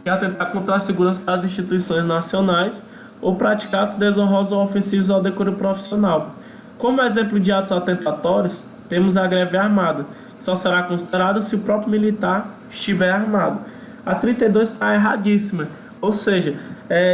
que atentar contra a segurança das instituições nacionais ou praticar atos desonrosos ou ofensivos ao decoro profissional. Como exemplo de atos atentatórios, temos a greve armada, que só será considerada se o próprio militar estiver armado. A 32 está erradíssima, ou seja,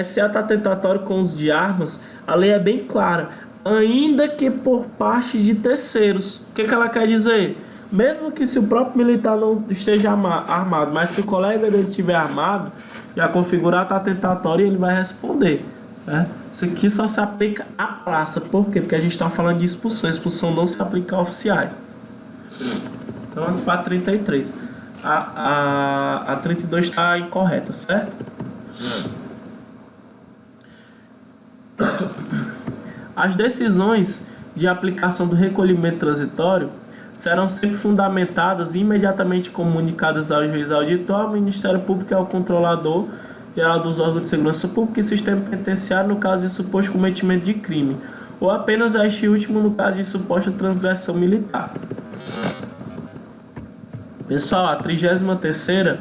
se ato atentatório com uso de armas, a lei é bem clara, ainda que por parte de terceiros. O que ela quer dizer? Mesmo que se o próprio militar não esteja armado, mas se o colega dele estiver armado, já configurar ato atentatório, ele vai responder, certo? Isso aqui só se aplica à praça. Por quê? Porque a gente está falando de expulsão. A expulsão não se aplica a oficiais. Então, as para 33. A 32 está incorreta, certo? As decisões de aplicação do recolhimento transitório serão sempre fundamentadas e imediatamente comunicadas ao juiz auditor, ao Ministério Público e ao controlador geral dos órgãos de segurança pública e sistema penitenciário no caso de suposto cometimento de crime, ou apenas a este último no caso de suposta transgressão militar. Pessoal, a 33ª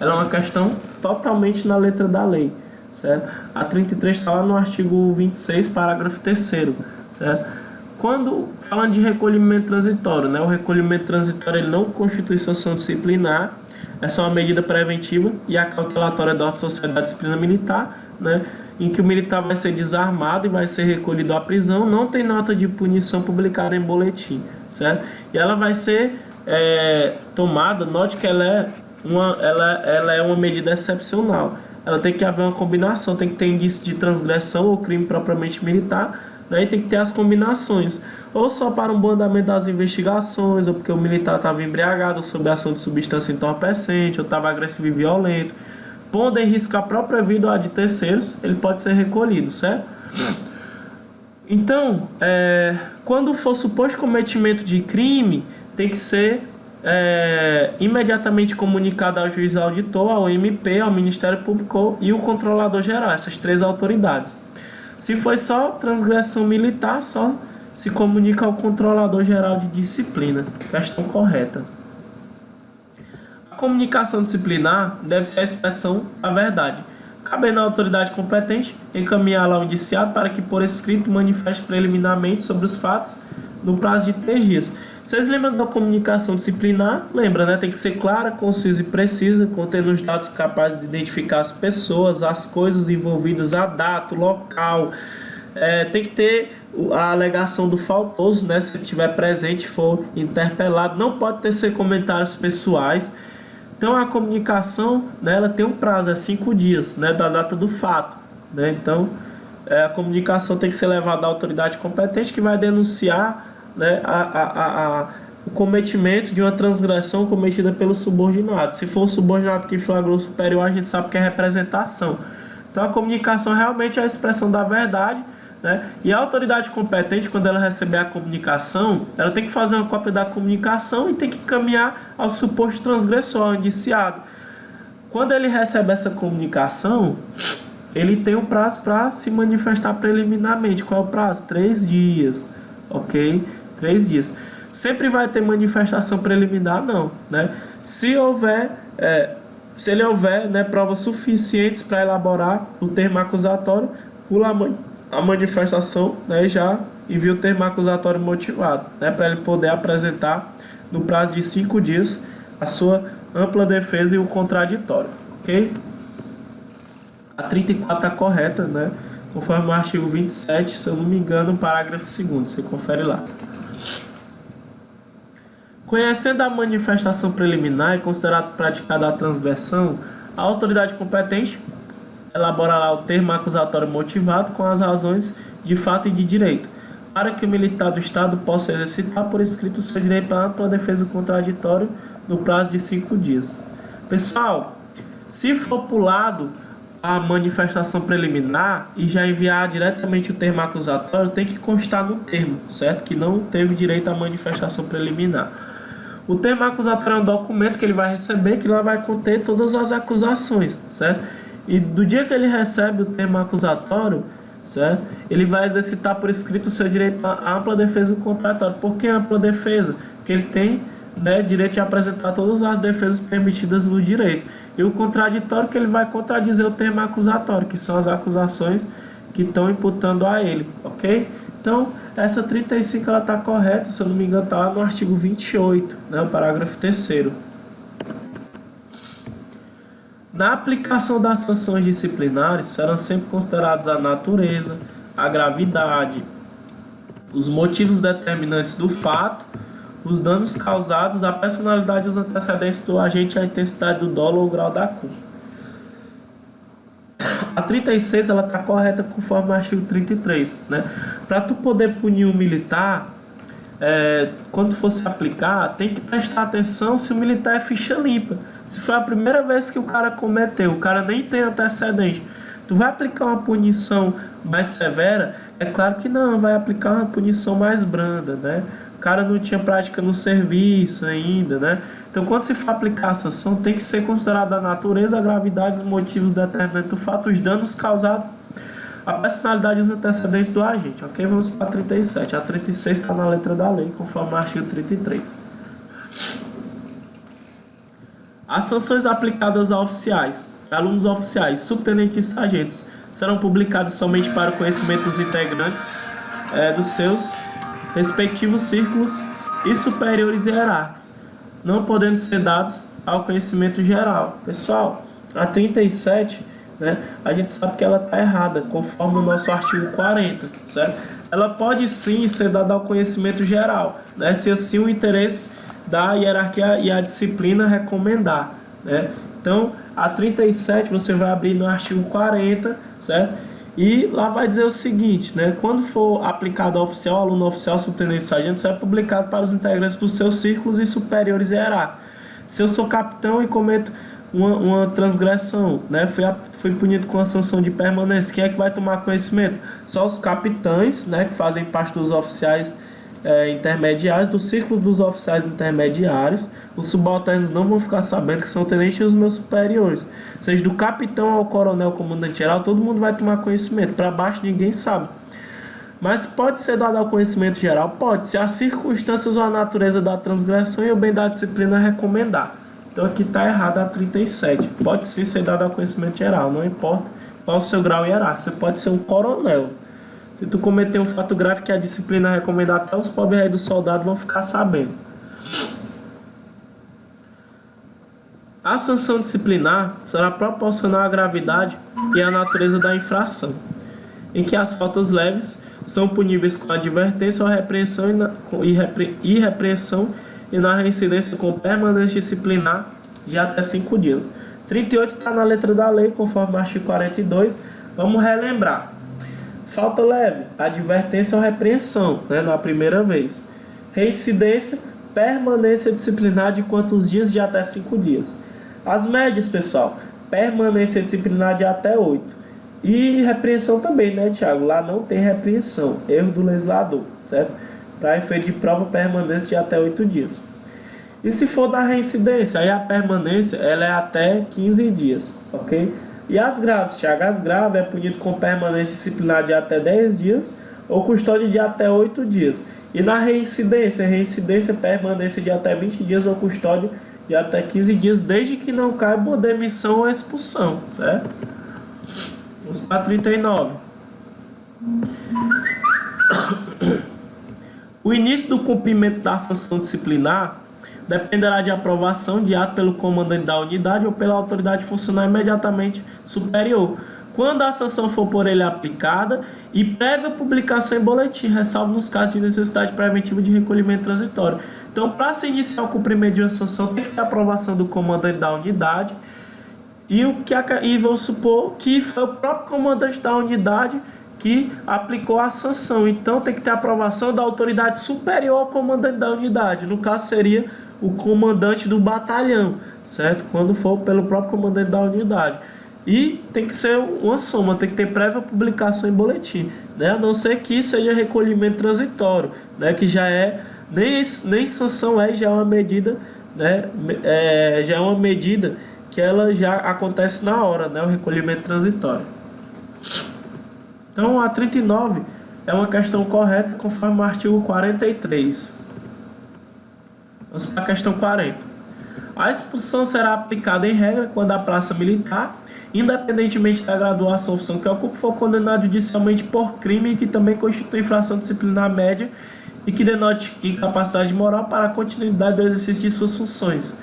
ela é uma questão totalmente na letra da lei, certo? A 33 está lá no artigo 26, parágrafo 3º, certo? Quando falando de recolhimento transitório, né? O recolhimento transitório ele não constitui sanção disciplinar, é só uma medida preventiva e a cautelatória da sociedade disciplina militar, né? Em que o militar vai ser desarmado e vai ser recolhido à prisão, não tem nota de punição publicada em boletim, certo? E ela vai ser tomada, note que ela é uma medida excepcional. Ela tem que haver uma combinação, tem que ter indício de transgressão ou crime propriamente militar, né? E tem que ter as combinações, ou só para um bom andamento das investigações, ou porque o militar estava embriagado, ou sob ação de substância entorpecente, ou estava agressivo e violento, pondo em risco a própria vida ou a de terceiros, ele pode ser recolhido, certo? Então, quando for suposto cometimento de crime, tem que ser imediatamente comunicado ao juiz auditor, ao MP, ao Ministério Público e o controlador geral, essas 3 autoridades. Se foi só transgressão militar, só se comunica ao controlador geral de disciplina. Questão correta. A comunicação disciplinar deve ser a expressão da verdade, cabendo à autoridade competente encaminhá-la ao indiciado para que por escrito manifeste preliminarmente sobre os fatos no prazo de 3 dias. Vocês lembram da comunicação disciplinar? Lembra, né? Tem que ser clara, concisa e precisa, contendo os dados capazes de identificar as pessoas, as coisas envolvidas, a data, o local. Tem que ter a alegação do faltoso, né? Se ele estiver presente e for interpelado. Não pode ter comentários pessoais. Então a comunicação, né, ela tem um prazo, é 5 dias, né, da data do fato, né? Então a comunicação tem que ser levada à autoridade competente que vai denunciar, né, o cometimento de uma transgressão cometida pelo subordinado. Se for o subordinado que flagrou o superior, a gente sabe que é representação. Então a comunicação realmente é a expressão da verdade, né? E a autoridade competente, quando ela receber a comunicação, ela tem que fazer uma cópia da comunicação e tem que encaminhar ao suposto transgressor, ao indiciado. Quando ele recebe essa comunicação, ele tem um prazo para se manifestar preliminarmente. Qual é o prazo? 3 dias, ok? 3 dias. Sempre vai ter manifestação preliminar, não, né? Se ele houver, né, provas suficientes para elaborar o termo acusatório, pula a manifestação, né, já envia o termo acusatório motivado, né, para ele poder apresentar no prazo de 5 dias a sua ampla defesa e o contraditório, ok? A 34 está correta, né, conforme o artigo 27, se eu não me engano, o parágrafo 2º, você confere lá. Conhecendo a manifestação preliminar e considerado praticada a transgressão, a autoridade competente elaborará o termo acusatório motivado com as razões de fato e de direito, para que o militar do Estado possa exercitar por escrito o seu direito à ampla defesa do contraditório no prazo de 5 dias. Pessoal, se for pulado a manifestação preliminar e já enviar diretamente o termo acusatório, tem que constar no termo, certo? Que não teve direito à manifestação preliminar. O termo acusatório é um documento que ele vai receber, que lá vai conter todas as acusações, certo? E do dia que ele recebe o termo acusatório, certo? Ele vai exercitar por escrito o seu direito à ampla defesa do contraditório. Por que ampla defesa? Porque ele tem, né, direito de apresentar todas as defesas permitidas no direito. E o contraditório que ele vai contradizer o termo acusatório, que são as acusações que estão imputando a ele, ok? Então, essa 35 ela está correta, se eu não me engano, está lá no artigo 28, né, o parágrafo 3º. Na aplicação das sanções disciplinares, serão sempre considerados a natureza, a gravidade, os motivos determinantes do fato, os danos causados, a personalidade e os antecedentes do agente, a intensidade do dolo ou o grau da culpa. A 36 ela está correta conforme o artigo 33, né? Para tu poder punir um militar, quando for se aplicar, tem que prestar atenção se o militar é ficha limpa. Se foi a primeira vez que o cara cometeu, o cara nem tem antecedente, tu vai aplicar uma punição mais severa? É claro que não, vai aplicar uma punição mais branda, né? O cara não tinha prática no serviço ainda, né? Então, quando se for aplicar a sanção, tem que ser considerada a natureza, a gravidade, os motivos determinantes do fato, os danos causados, a personalidade e os antecedentes do agente, ok? Vamos para a 37. A 36 está na letra da lei, conforme o artigo 33. As sanções aplicadas a oficiais, alunos oficiais, subtenentes e sargentos serão publicadas somente para o conhecimento dos integrantes dos seus respectivos círculos e superiores hierárquicos, não podendo ser dados ao conhecimento geral. Pessoal, a 37, né, a gente sabe que ela está errada, conforme o nosso artigo 40, certo? Ela pode sim ser dada ao conhecimento geral, né, se assim o interesse da hierarquia e a disciplina recomendar, né? Então, a 37 você vai abrir no artigo 40, certo? E lá vai dizer o seguinte, né? Quando for aplicado ao oficial, aluno oficial, subtenente e sargento, isso é publicado para os integrantes dos seus círculos e superiores hierárquicos. Se eu sou capitão e cometo uma transgressão, né? Fui punido com a sanção de permanência, quem é que vai tomar conhecimento? Só os capitães, né? Que fazem parte dos oficiais intermediários, do círculo dos oficiais intermediários. Os subalternos não vão ficar sabendo que são tenentes e os meus superiores. Ou seja, do capitão ao coronel, comandante geral, todo mundo vai tomar conhecimento. Para baixo ninguém sabe. Mas pode ser dado ao conhecimento geral? Pode, se as circunstâncias ou a natureza da transgressão e o bem da disciplina recomendar. Então aqui está errado a 37. Pode sim ser dado ao conhecimento geral, não importa qual o seu grau hierárquico. Você pode ser um coronel. Se tu cometer um fato grave que a disciplina recomenda, até os pobres reis do soldado vão ficar sabendo. A sanção disciplinar será proporcional à gravidade e à natureza da infração, em que as faltas leves são puníveis com advertência ou repreensão e repreensão e na reincidência com permanência disciplinar de até 5 dias. 38 está na letra da lei, conforme o artigo 42. Vamos relembrar. Falta leve, advertência ou repreensão, né, na primeira vez. Reincidência, permanência disciplinar de quantos dias? De até 5 dias. As médias, pessoal, permanência disciplinar de até 8. E repreensão também, né, Tiago? Lá não tem repreensão, erro do legislador, certo? Para efeito de prova, permanência de até 8 dias. E se for da reincidência, aí a permanência ela é até 15 dias, ok? E as graves, Tiago? As graves é punido com permanência disciplinar de até 10 dias ou custódia de até 8 dias. E na reincidência permanência de até 20 dias ou custódia de até 15 dias, desde que não caiba uma demissão ou expulsão, certo? Vamos para 39. O início do cumprimento da sanção disciplinar dependerá de aprovação de ato pelo comandante da unidade ou pela autoridade funcional imediatamente superior, quando a sanção for por ele aplicada e prévia publicação em boletim, ressalvo nos casos de necessidade preventiva de recolhimento transitório. Então, para se iniciar o cumprimento de uma sanção, tem que ter aprovação do comandante da unidade e vamos supor que foi o próprio comandante da unidade que aplicou a sanção. Então, tem que ter aprovação da autoridade superior ao comandante da unidade. No caso, seria o comandante do batalhão, certo? Quando for pelo próprio comandante da unidade. E tem que ser uma soma, tem que ter prévia publicação em boletim, né? A não ser que seja recolhimento transitório, né? Que já é, nem sanção já é uma medida, né? Já é uma medida que ela já acontece na hora, né? O recolhimento transitório. Então, a 39 é uma questão correta conforme o artigo 43. Vamos para a questão 40. A expulsão será aplicada em regra quando a praça militar, independentemente da graduação ou função que ocupa, for condenado judicialmente por crime que também constitui infração disciplinar média e que denote incapacidade moral para a continuidade do exercício de suas funções,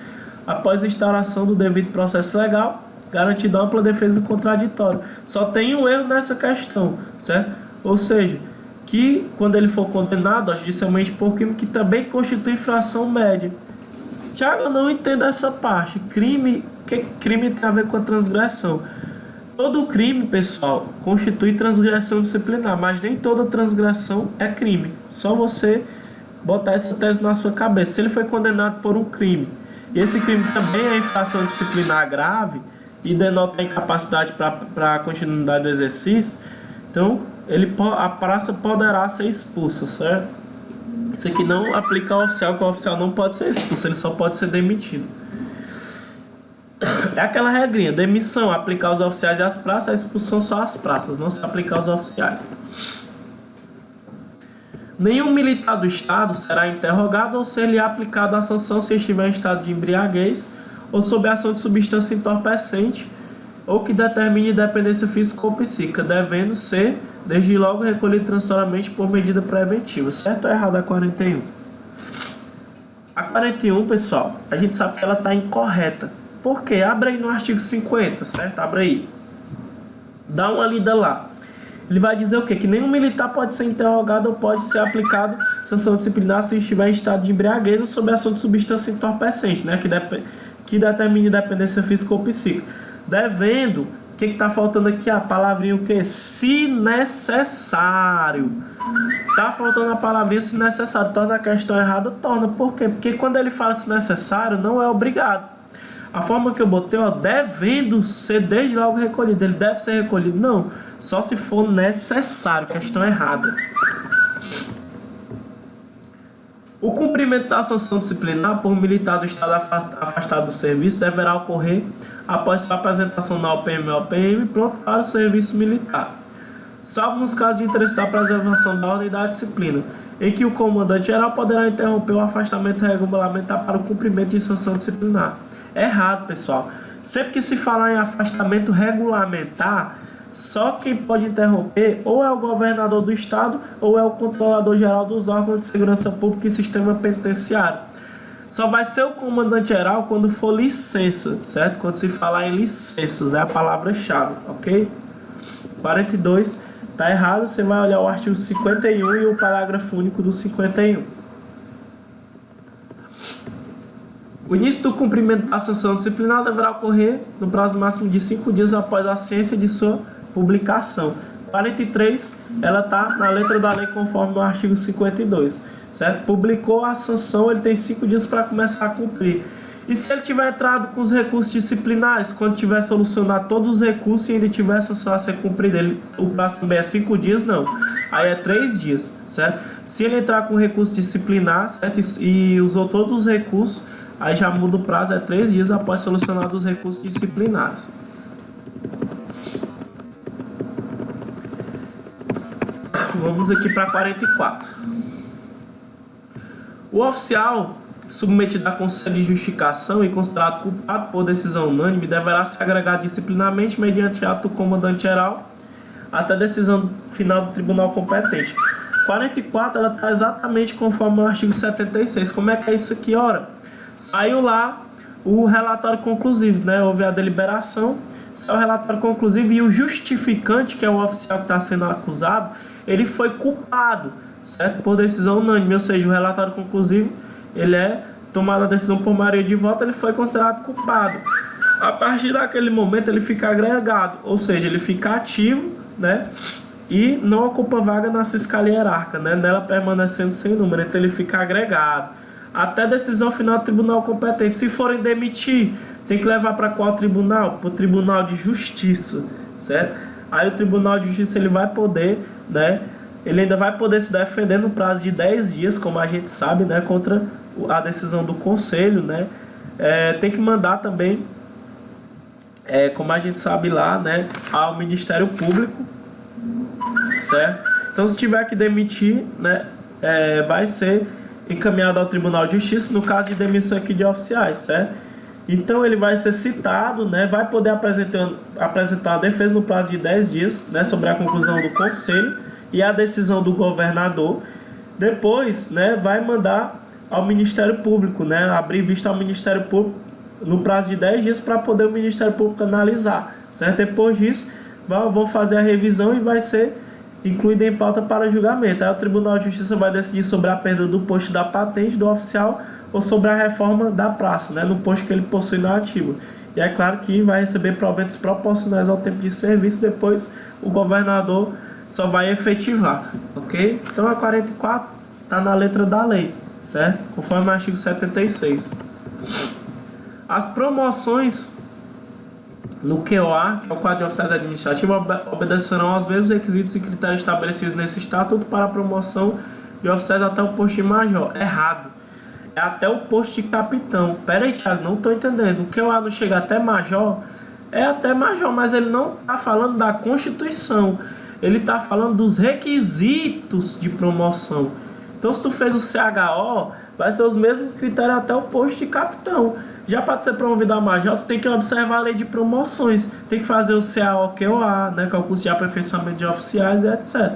após a instauração do devido processo legal, garantida ampla defesa do contraditório. Só tem um erro nessa questão, certo? Ou seja, que quando ele for condenado judicialmente por crime que também constitui infração média. Tiago, eu não entendo essa parte. Crime, que crime tem a ver com a transgressão? Todo crime, pessoal, constitui transgressão disciplinar, mas nem toda transgressão é crime. Só você botar essa tese na sua cabeça. Se ele foi condenado por um crime, e esse crime também é infração disciplinar grave e denota incapacidade para a continuidade do exercício, então a praça poderá ser expulsa, certo? Isso aqui não aplica ao oficial, que o oficial não pode ser expulso, ele só pode ser demitido. É aquela regrinha, demissão, aplicar aos oficiais e às praças, a expulsão só às praças, não se aplicar aos oficiais. Nenhum militar do Estado será interrogado ou ser-lhe aplicado a sanção se estiver em estado de embriaguez ou sob a ação de substância entorpecente ou que determine dependência física ou psíquica, devendo ser, desde logo, recolhido transitoriamente por medida preventiva. Certo ou errado a 41? A 41, pessoal, a gente sabe que ela está incorreta. Por quê? Abre aí no artigo 50, certo? Abre aí. Dá uma lida lá. Ele vai dizer o quê? Que nenhum militar pode ser interrogado ou pode ser aplicado sanção disciplinar se estiver em estado de embriaguez ou sob ação de substância entorpecente, né? Que determine dependência física ou psíquica. Devendo, o que está faltando aqui? A palavrinha o quê? Se necessário. Tá faltando a palavrinha se necessário. Torna a questão errada? Torna. Por quê? Porque quando ele fala se necessário, não é obrigado. A forma que eu botei, ó, devendo ser desde logo recolhido. Ele deve ser recolhido? Não. Só se for necessário. Questão errada. O cumprimento da sanção disciplinar por militar do Estado afastado do serviço deverá ocorrer após sua apresentação na OPM ou OPM pronto para o serviço militar, salvo nos casos de interesse da preservação da ordem e da disciplina, em que o comandante-geral poderá interromper o afastamento regulamentar para o cumprimento de sanção disciplinar. É errado, pessoal. Sempre que se falar em afastamento regulamentar, só quem pode interromper ou é o governador do estado ou é o controlador-geral dos órgãos de segurança pública e sistema penitenciário. Só vai ser o comandante-geral quando for licença, certo? Quando se falar em licenças, é a palavra-chave, ok? 42, tá errado, você vai olhar o artigo 51 e o parágrafo único do 51. O início do cumprimento da sanção disciplinar deverá ocorrer no prazo máximo de 5 dias após a ciência de sua publicação. 43, ela está na letra da lei conforme o artigo 52, certo? Publicou a sanção, ele tem 5 dias para começar a cumprir. E se ele tiver entrado com os recursos disciplinares, quando tiver solucionado todos os recursos e ele tiver a sanção a ser cumprida, o prazo também é 5 dias? Não. Aí é 3 dias, certo? Se ele entrar com recurso disciplinar, certo? E usou todos os recursos, aí já muda o prazo, é 3 dias após solucionado os recursos disciplinares. Vamos aqui para 44. O oficial submetido a conselho de justificação e considerado culpado por decisão unânime deverá se agregar disciplinarmente mediante ato do comandante-geral até a decisão final do tribunal competente. 44, ela está exatamente conforme o artigo 76. Como é que é isso aqui, ora? Saiu lá o relatório conclusivo, né? Houve a deliberação, saiu o relatório conclusivo e o justificante, que é o oficial que está sendo acusado, ele foi culpado, certo? Por decisão unânime, ou seja, o relatório conclusivo, ele é tomada a decisão por maioria de voto, ele foi considerado culpado. A partir daquele momento ele fica agregado, ou seja, ele fica ativo, né? E não ocupa vaga na sua escala hierárquica, né? Nela permanecendo sem número, então ele fica agregado. Até decisão final do tribunal competente. Se forem demitir, tem que levar para qual tribunal? Para o Tribunal de Justiça, certo? Aí o Tribunal de Justiça ele vai poder, né? Ele ainda vai poder se defender no prazo de 10 dias, como a gente sabe, né? Contra a decisão do Conselho, né? Tem que mandar também, como a gente sabe lá, né? Ao Ministério Público, certo? Então, se tiver que demitir, né? Vai ser encaminhado ao Tribunal de Justiça, no caso de demissão aqui de oficiais, certo? Então ele vai ser citado, né? Vai poder apresentar a defesa no prazo de 10 dias, né? Sobre a conclusão do Conselho e a decisão do governador. Depois, né? Vai mandar ao Ministério Público, né? Abrir vista ao Ministério Público no prazo de 10 dias para poder o Ministério Público analisar, certo? Depois disso, vão fazer a revisão e vai ser incluída em pauta para julgamento. Aí o Tribunal de Justiça vai decidir sobre a perda do posto da patente do oficial ou sobre a reforma da praça, né, no posto que ele possui na ativa. E é claro que vai receber proventos proporcionais ao tempo de serviço, depois o governador só vai efetivar, ok? Então a 44 está na letra da lei, certo? Conforme o artigo 76. As promoções no QOA, que é o quadro de oficiais administrativos, obedecerão aos mesmos requisitos e critérios estabelecidos nesse estatuto para a promoção de oficiais até o posto de major. Errado. É até o posto de capitão. Pera aí, Thiago, não estou entendendo. O QOA não chega até major? É até major, mas ele não está falando da Constituição. Ele está falando dos requisitos de promoção. Então, se tu fez o CHO, vai ser os mesmos critérios até o posto de capitão. Já para ser promovido a major, tu tem que observar a lei de promoções. Tem que fazer o CAO-QOA, né, que é o curso de aperfeiçoamento de oficiais e etc.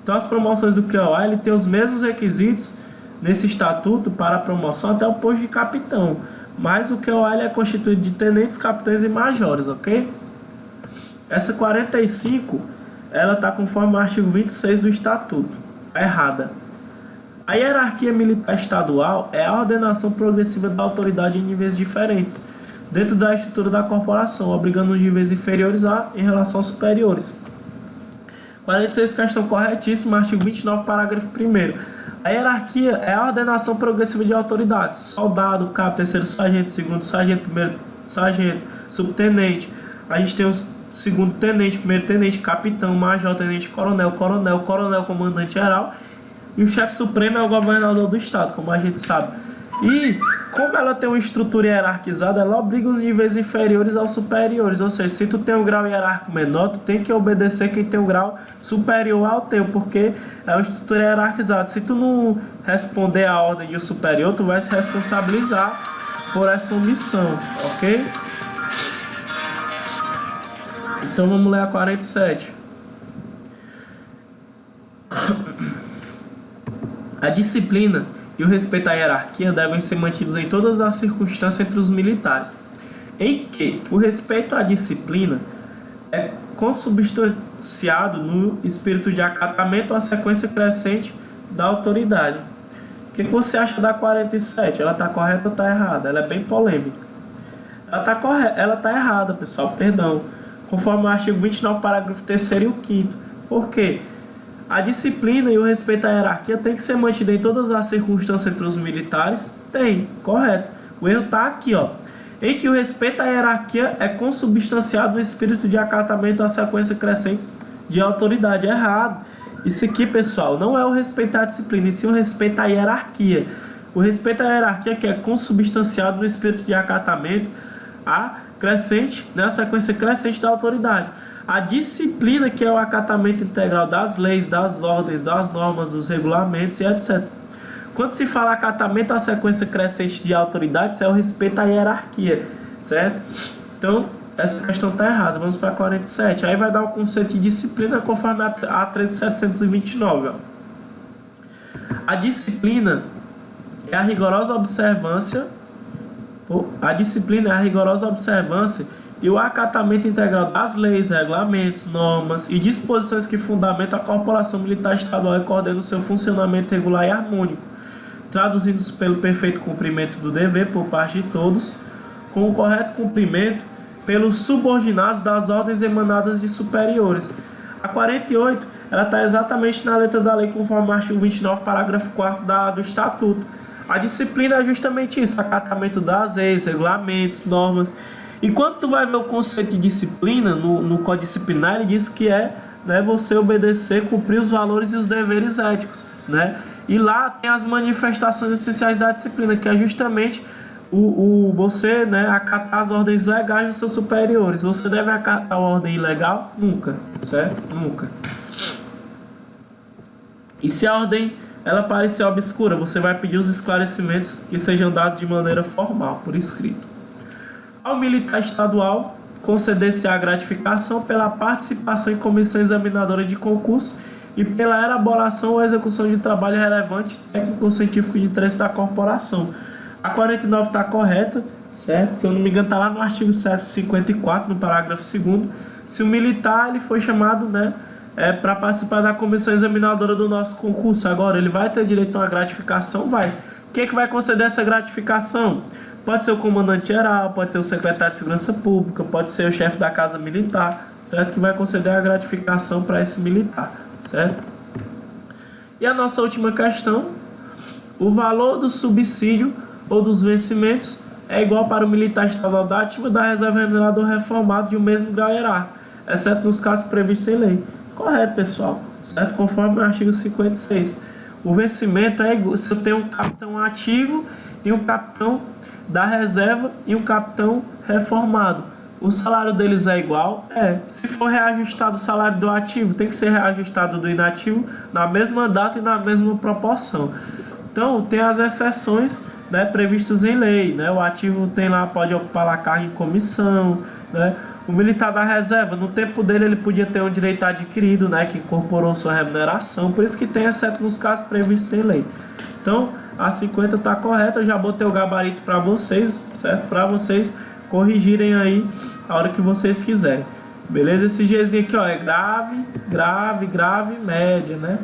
Então, as promoções do QOA, ele tem os mesmos requisitos nesse estatuto para a promoção até o posto de capitão. Mas o QOA ele é constituído de tenentes, capitães e majores, ok? Essa 45, ela está conforme o artigo 26 do estatuto. Está errada. A hierarquia militar estadual é a ordenação progressiva da autoridade em níveis diferentes, dentro da estrutura da corporação, obrigando os níveis inferiores em relação aos superiores. 46, questão corretíssima, artigo 29, parágrafo 1º. A hierarquia é a ordenação progressiva de autoridades. Soldado, cabo, terceiro sargento, segundo sargento, primeiro sargento, subtenente. A gente tem os segundo tenente, primeiro tenente, capitão, major, tenente, coronel, coronel, coronel, comandante geral. E o chefe supremo é o governador do estado, como a gente sabe. E como ela tem uma estrutura hierarquizada, ela obriga os níveis inferiores aos superiores. Ou seja, se tu tem um grau hierárquico menor, tu tem que obedecer quem tem um grau superior ao teu, porque é uma estrutura hierarquizada. Se tu não responder à ordem de um superior, tu vai se responsabilizar por essa omissão, ok? Então vamos ler a 47. A disciplina e o respeito à hierarquia devem ser mantidos em todas as circunstâncias entre os militares, em que o respeito à disciplina é consubstanciado no espírito de acatamento à sequência crescente da autoridade. O que você acha da 47? Ela está correta ou está errada? Ela é bem polêmica. Ela está errada, pessoal, perdão. Conforme o artigo 29, parágrafo 3º e o 5º. Por quê? A disciplina e o respeito à hierarquia tem que ser mantida em todas as circunstâncias entre os militares? Tem, correto. O erro está aqui, ó. Em que o respeito à hierarquia é consubstanciado no espírito de acatamento à sequência crescente de autoridade. Errado. Isso aqui, pessoal, não é o respeito à disciplina, e sim o respeito à hierarquia. O respeito à hierarquia que é consubstanciado no espírito de acatamento à crescente, né, a sequência crescente da autoridade. A disciplina, que é o acatamento integral das leis, das ordens, das normas, dos regulamentos e etc. Quando se fala acatamento à sequência crescente de autoridades, é o respeito à hierarquia, certo? Então, essa questão está errada. Vamos para a 47. Aí vai dar o conceito de disciplina conforme a 13.729. A disciplina é a rigorosa observância. A disciplina é a rigorosa observância e o acatamento integral das leis, regulamentos, normas e disposições que fundamentam a corporação militar estadual e coordenam o seu funcionamento regular e harmônico, traduzindo-se pelo perfeito cumprimento do dever por parte de todos, com o correto cumprimento pelos subordinados das ordens emanadas de superiores. A 48, ela está exatamente na letra da lei, conforme o artigo 29, parágrafo 4º do Estatuto. A disciplina é justamente isso, acatamento das leis, regulamentos, normas. E quando tu vai ver o conceito de disciplina no Código Disciplinar, ele diz que é, né, você obedecer, cumprir os valores e os deveres éticos, né? E lá tem as manifestações essenciais da disciplina, que é justamente você, né, acatar as ordens legais dos seus superiores. Você deve acatar a ordem ilegal? Nunca, certo? Nunca. E se a ordem ela parecer obscura, você vai pedir os esclarecimentos que sejam dados de maneira formal, por escrito. Ao militar estadual, conceder-se a gratificação pela participação em comissão examinadora de concurso e pela elaboração ou execução de trabalho relevante, técnico ou científico de interesse da corporação. A 49 está correta, certo? Se eu não me engano, está lá no artigo 754, no parágrafo 2º. Se o militar ele foi chamado, né, para participar da comissão examinadora do nosso concurso, agora ele vai ter direito a uma gratificação? Vai. Quem é que vai conceder essa gratificação? Pode ser o comandante-geral, pode ser o secretário de Segurança Pública, pode ser o chefe da Casa Militar, certo? Que vai conceder a gratificação para esse militar, certo? E a nossa última questão: o valor do subsídio ou dos vencimentos é igual para o militar estadual da ativa da reserva remunerador reformado de um mesmo grau hierárquico, exceto nos casos previstos em lei. Correto, pessoal, certo? Conforme o artigo 56. O vencimento é igual se eu tenho um capitão ativo e um capitão da reserva e um capitão reformado. O salário deles é igual? É. Se for reajustado o salário do ativo, tem que ser reajustado do inativo na mesma data e na mesma proporção. Então, tem as exceções, né, previstas em lei, né? O ativo tem lá, pode ocupar lá cargo em comissão, né? O militar da reserva, no tempo dele, ele podia ter um direito adquirido, né, que incorporou sua remuneração, por isso que tem, exceto nos casos previstos em lei. Então, a 50 está correta, eu já botei o gabarito para vocês, certo? Para vocês corrigirem aí a hora que vocês quiserem. Beleza? Esse Gzinho aqui, ó, é grave, grave, grave, média, né?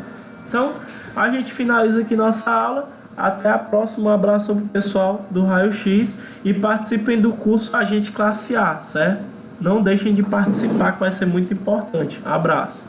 Então, a gente finaliza aqui nossa aula. Até a próxima. Um abraço pro pessoal do Raio X e participem do curso Agente Classe A, certo? Não deixem de participar, que vai ser muito importante. Abraço.